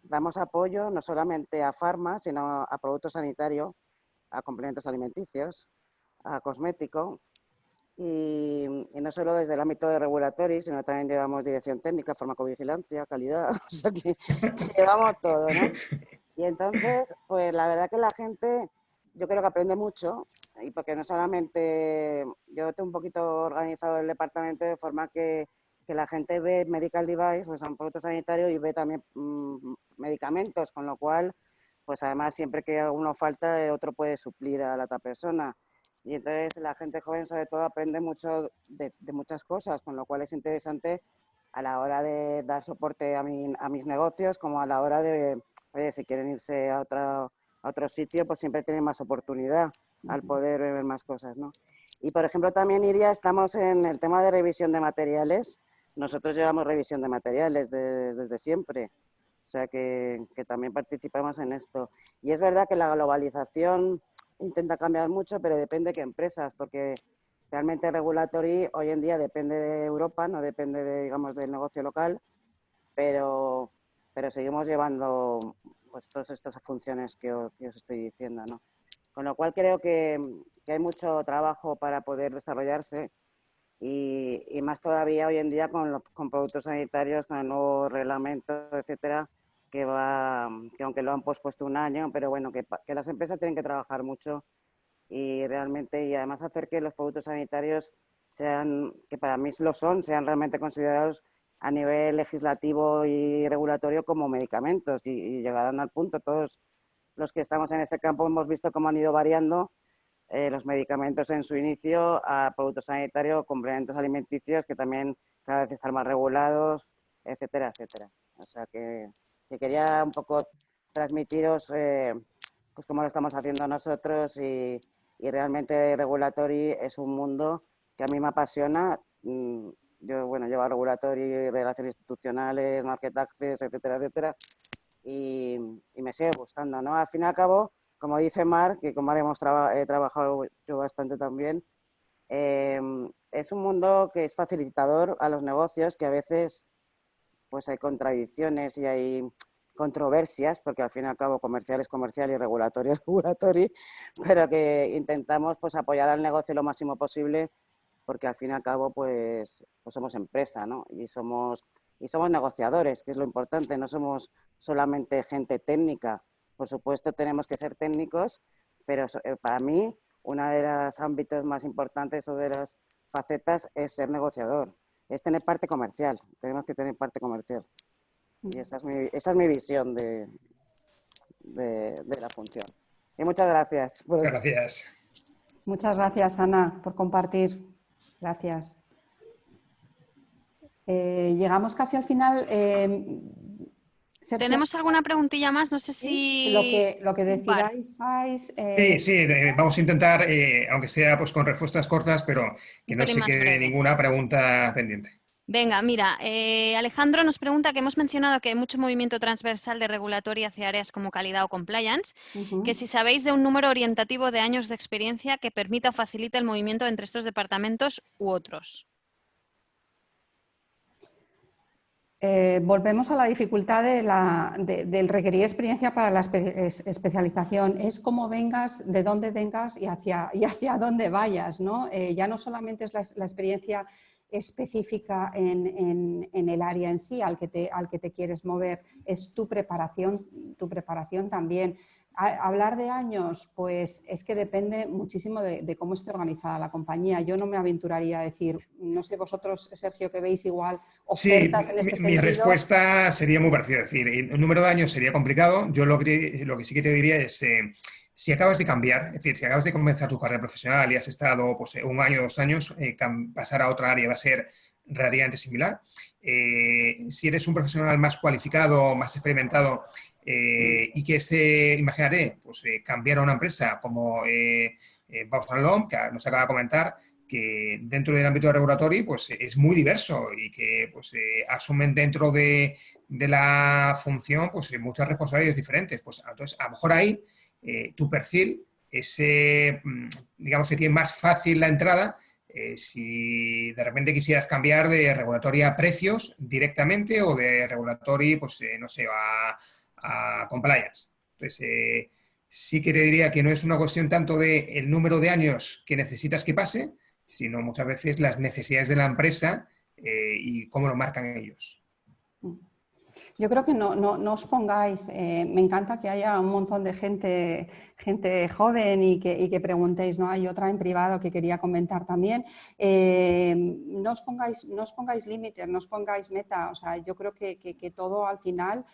damos apoyo no solamente a farma, sino a productos sanitarios, a complementos alimenticios, a cosmético. Y no solo desde el ámbito de regulatorio, sino también llevamos dirección técnica, farmacovigilancia, calidad, o sea que llevamos todo, ¿no? Y entonces, pues la verdad que la gente yo creo que aprende mucho, y porque no solamente, yo tengo un poquito organizado el departamento de forma que la gente ve medical device, pues son productos sanitarios, y ve también medicamentos, con lo cual, pues además siempre que uno falta, el otro puede suplir a la otra persona. Y entonces la gente joven sobre todo aprende mucho de muchas cosas, con lo cual es interesante a la hora de dar soporte a mis negocios, como a la hora de, oye, si quieren irse a otro sitio, pues siempre tienen más oportunidad al poder ver más cosas, ¿no? Y, por ejemplo, también, Iria, estamos en el tema de revisión de materiales. Nosotros llevamos revisión de materiales desde siempre, o sea que también participamos en esto. Y es verdad que la globalización intenta cambiar mucho, pero depende de qué empresas, porque realmente regulatory hoy en día depende de Europa, no depende de, digamos, del negocio local, pero seguimos llevando pues todas estas funciones que os estoy diciendo, ¿no? Con lo cual creo que hay mucho trabajo para poder desarrollarse, y más todavía hoy en día con productos sanitarios, con el nuevo reglamento, etcétera, que aunque lo han pospuesto un año, pero bueno, que las empresas tienen que trabajar mucho y realmente, y además hacer que los productos sanitarios sean, que para mí lo son, sean realmente considerados a nivel legislativo y regulatorio como medicamentos, y llegarán al punto. Todos los que estamos en este campo hemos visto cómo han ido variando los medicamentos en su inicio a productos sanitarios, complementos alimenticios que también cada vez están más regulados, etcétera, etcétera. O sea que quería un poco transmitiros pues cómo lo estamos haciendo nosotros, y realmente regulatory es un mundo que a mí me apasiona. Yo, bueno, llevo regulatory, relaciones institucionales, market access, etcétera, etcétera, y me sigue gustando, ¿no? Al fin y al cabo, como dice Mar, que con Mar he trabajado yo bastante también, es un mundo que es facilitador a los negocios, que a veces pues hay contradicciones y hay controversias, porque al fin y al cabo comercial es comercial y regulatorio es regulatory, pero que intentamos pues apoyar al negocio lo máximo posible, porque al fin y al cabo pues somos empresa, ¿no? Y somos negociadores, que es lo importante, no somos solamente gente técnica. Por supuesto tenemos que ser técnicos, pero para mí uno de los ámbitos más importantes o de las facetas es ser negociador, es tener parte comercial, tenemos que tener parte comercial. Y esa es mi visión de la función. Y muchas gracias. Muchas gracias. Muchas gracias, Ana, por compartir. Gracias. Llegamos casi al final. Sergio, ¿Tenemos alguna preguntilla más? No sé si... Lo que decidáis, Sí, vamos a intentar, aunque sea pues con respuestas cortas, pero que no se quede ninguna pregunta pendiente. Venga, mira, Alejandro nos pregunta, que hemos mencionado que hay mucho movimiento transversal de regulatoria hacia áreas como calidad o compliance, que si sabéis de un número orientativo de años de experiencia que permita o facilite el movimiento entre estos departamentos u otros. Volvemos a la dificultad del requerir experiencia para la especialización. Es cómo vengas, de dónde vengas y hacia dónde vayas, ¿no? Ya no solamente es la experiencia específica en el área en sí al que te quieres mover, es tu preparación también. Hablar de años, pues es que depende muchísimo de cómo esté organizada la compañía. Yo no me aventuraría a decir, no sé vosotros, Sergio, que veis igual ofertas en este sentido. Mi respuesta sería muy parecida. Es decir, el número de años sería complicado. Yo lo que sí que te diría es, si acabas de cambiar, es decir, si acabas de comenzar tu carrera profesional y has estado pues, 1 año, 2 años, pasar a otra área va a ser relativamente similar. Si eres un profesional más cualificado, más experimentado, y que imaginaré, pues cambiar a una empresa como Bausch + Lomb, que nos acaba de comentar, que dentro del ámbito regulatorio pues, es muy diverso y que pues, asumen dentro de la función pues, muchas responsabilidades diferentes. Pues, entonces, a lo mejor ahí tu perfil digamos que tiene más fácil la entrada si de repente quisieras cambiar de regulatoria a precios directamente o de regulatory, pues no sé, a compliance. Entonces, sí que te diría que no es una cuestión tanto del número de años que necesitas que pase, sino muchas veces las necesidades de la empresa y cómo lo marcan ellos. Yo creo que no os pongáis, me encanta que haya un montón de gente joven y que preguntéis, ¿no? Hay otra en privado que quería comentar también. No os pongáis límites, no os pongáis meta, o sea, yo creo que todo al final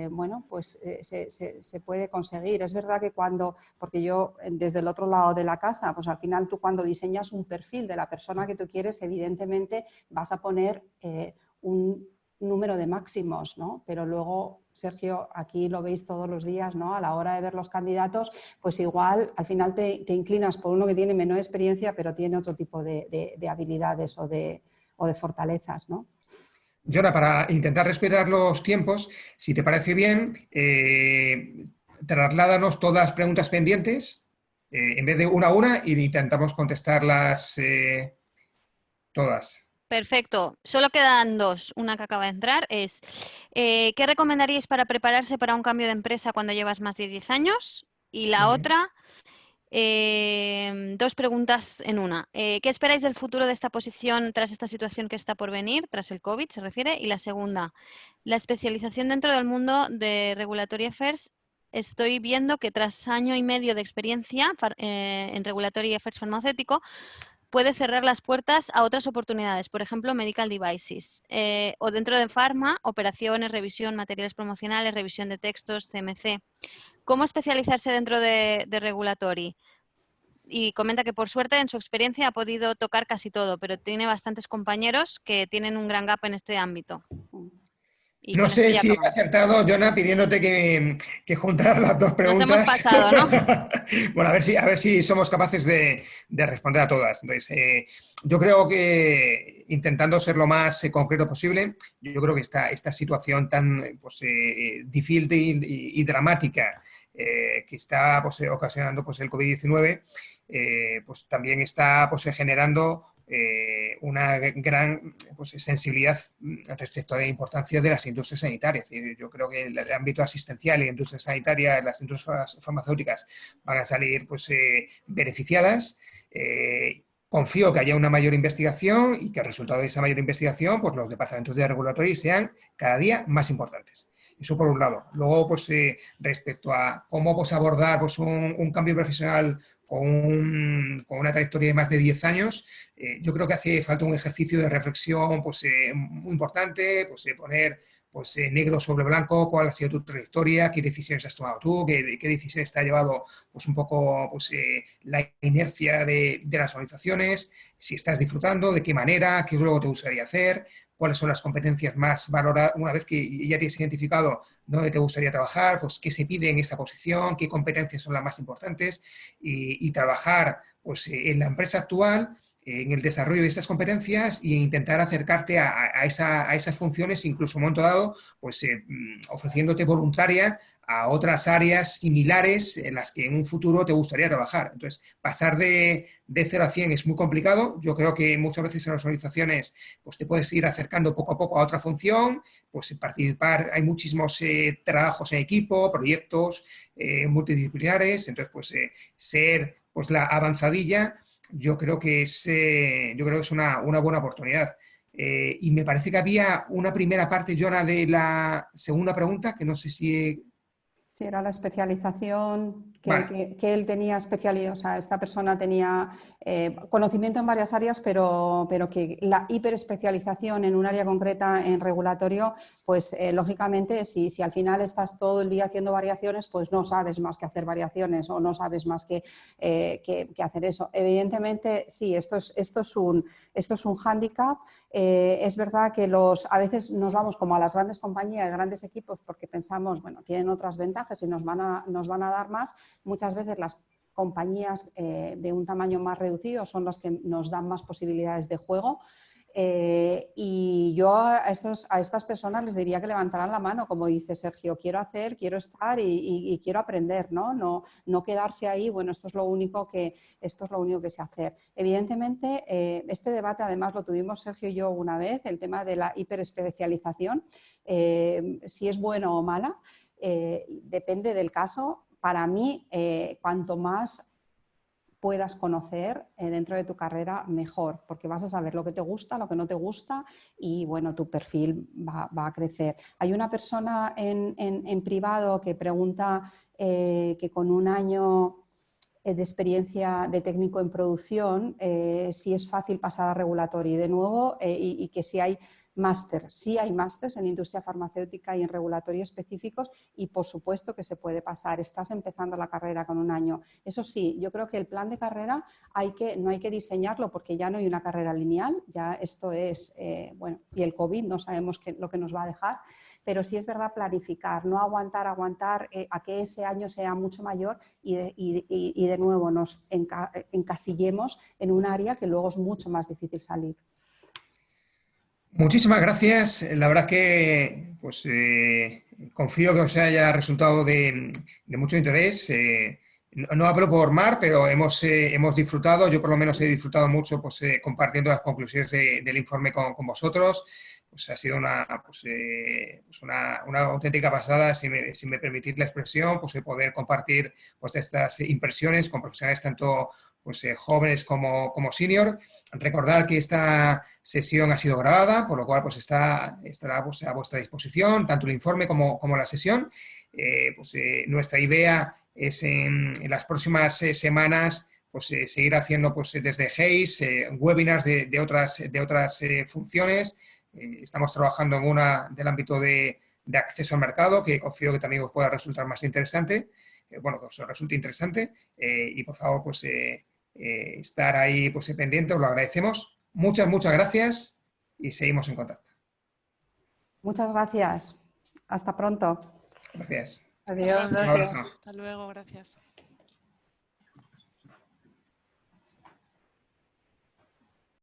bueno, pues se puede conseguir. Es verdad que porque yo desde el otro lado de la casa, pues al final tú cuando diseñas un perfil de la persona que tú quieres, evidentemente vas a poner un número de máximos, ¿no? Pero luego, Sergio, aquí lo veis todos los días, ¿no? A la hora de ver los candidatos, pues igual al final te inclinas por uno que tiene menor experiencia, pero tiene otro tipo de habilidades o de fortalezas, ¿no? Jonah, para intentar respetar los tiempos, si te parece bien, trasládanos todas las preguntas pendientes, en vez de una a una, y intentamos contestarlas todas. Perfecto. Solo quedan dos. Una que acaba de entrar es, ¿qué recomendaríais para prepararse para un cambio de empresa cuando llevas más de 10 años? Y la otra, dos preguntas en una. ¿Qué esperáis del futuro de esta posición tras esta situación que está por venir, tras el COVID se refiere? Y la segunda, la especialización dentro del mundo de Regulatory Affairs. Estoy viendo que tras año y medio de experiencia en Regulatory Affairs farmacéutico, puede cerrar las puertas a otras oportunidades, por ejemplo, medical devices, o dentro de pharma, operaciones, revisión, materiales promocionales, revisión de textos, CMC. ¿Cómo especializarse dentro de regulatory? Y comenta que por suerte en su experiencia ha podido tocar casi todo, pero tiene bastantes compañeros que tienen un gran gap en este ámbito. Y No con esto sé ya si he acabamos. acertado, Jonah, pidiéndote que juntaras las dos Nos hemos preguntas. pasado, ¿no? Bueno, a ver si somos capaces de responder a todas. Entonces, yo creo que intentando ser lo más concreto posible, yo creo que esta situación tan pues, difícil y dramática que está pues, ocasionando pues, el COVID-19, pues también está pues, generando una gran pues, sensibilidad respecto a la importancia de las industrias sanitarias. Yo creo que el ámbito asistencial y la industria sanitaria, las industrias farmacéuticas van a salir pues, beneficiadas. Confío que haya una mayor investigación y que el resultado de esa mayor investigación, pues los departamentos de regulatory sean cada día más importantes. Eso por un lado. Luego, pues respecto a cómo pues, abordar pues, un cambio profesional con una trayectoria de más de 10 años, yo creo que hace falta un ejercicio de reflexión pues, muy importante, pues, poner pues, negro sobre blanco cuál ha sido tu trayectoria, qué decisiones has tomado tú, qué decisiones te ha llevado pues, un poco pues, la inercia de las organizaciones, si estás disfrutando, de qué manera, qué es lo que te gustaría hacer, cuáles son las competencias más valoradas, una vez que ya tienes identificado dónde te gustaría trabajar, pues qué se pide en esta posición, qué competencias son las más importantes y trabajar pues, en la empresa actual en el desarrollo de estas competencias e intentar acercarte a esas funciones, incluso en un momento dado, pues ofreciéndote voluntaria a otras áreas similares en las que en un futuro te gustaría trabajar. Entonces, pasar de 0 a 100 es muy complicado. Yo creo que muchas veces en las organizaciones pues, te puedes ir acercando poco a poco a otra función, pues participar, hay muchísimos trabajos en equipo, proyectos multidisciplinares, entonces pues ser pues la avanzadilla yo creo que es una buena oportunidad. Y me parece que había una primera parte, Jonah, de la segunda pregunta, que no sé si... Sí, era la especialización, Vale. que él tenía especialidad, o sea, esta persona tenía conocimiento en varias áreas, pero que la hiperespecialización en un área concreta en regulatorio, pues lógicamente si al final estás todo el día haciendo variaciones, pues no sabes más que hacer variaciones o no sabes más que hacer eso. Evidentemente, sí, esto es un hándicap. Es verdad que a veces nos vamos como a las grandes compañías, grandes equipos, porque pensamos, bueno, tienen otras ventajas y nos van a dar más. Muchas veces las compañías de un tamaño más reducido son las que nos dan más posibilidades de juego. Y yo a estas personas les diría que levantaran la mano, como dice Sergio, quiero hacer, quiero estar y quiero aprender, no quedarse ahí, bueno, esto es lo único que sé hacer. Evidentemente, este debate además lo tuvimos Sergio y yo una vez, el tema de la hiperespecialización, si es bueno o mala, depende del caso. Para mí, cuanto más puedas conocer dentro de tu carrera mejor, porque vas a saber lo que te gusta, lo que no te gusta y bueno, tu perfil va a crecer. Hay una persona en privado que pregunta que con un año de experiencia de técnico en producción, si es fácil pasar a regulatory de nuevo y que si hay máster. Sí hay másters en industria farmacéutica y en regulatorio específicos y por supuesto que se puede pasar. Estás empezando la carrera con un año. Eso sí, yo creo que el plan de carrera no hay que diseñarlo porque ya no hay una carrera lineal, ya esto es, bueno, y el COVID no sabemos lo que nos va a dejar, pero sí es verdad planificar, no aguantar a que ese año sea mucho mayor y de nuevo nos encasillemos en un área que luego es mucho más difícil salir. Muchísimas gracias. La verdad que pues, confío que os haya resultado de mucho interés. No hablo por Mar, pero hemos disfrutado, yo por lo menos he disfrutado mucho pues, compartiendo las conclusiones del informe con vosotros. Pues ha sido una auténtica pasada, si me permitís la expresión, pues poder compartir pues, estas impresiones con profesionales tanto pues, jóvenes como senior. Recordar que esta sesión ha sido grabada, por lo cual pues, estará pues, a vuestra disposición, tanto el informe como la sesión. Nuestra idea es en las próximas semanas pues, seguir haciendo pues, desde Hays webinars de otras funciones. Estamos trabajando en una del ámbito de acceso al mercado, que confío que también os pueda resultar más interesante, bueno, que os resulte interesante, y por favor, pues estar ahí pues, pendiente, os lo agradecemos. Muchas gracias y seguimos en contacto. Muchas gracias. Hasta pronto. Gracias. Adiós. Un abrazo. Hasta luego, gracias.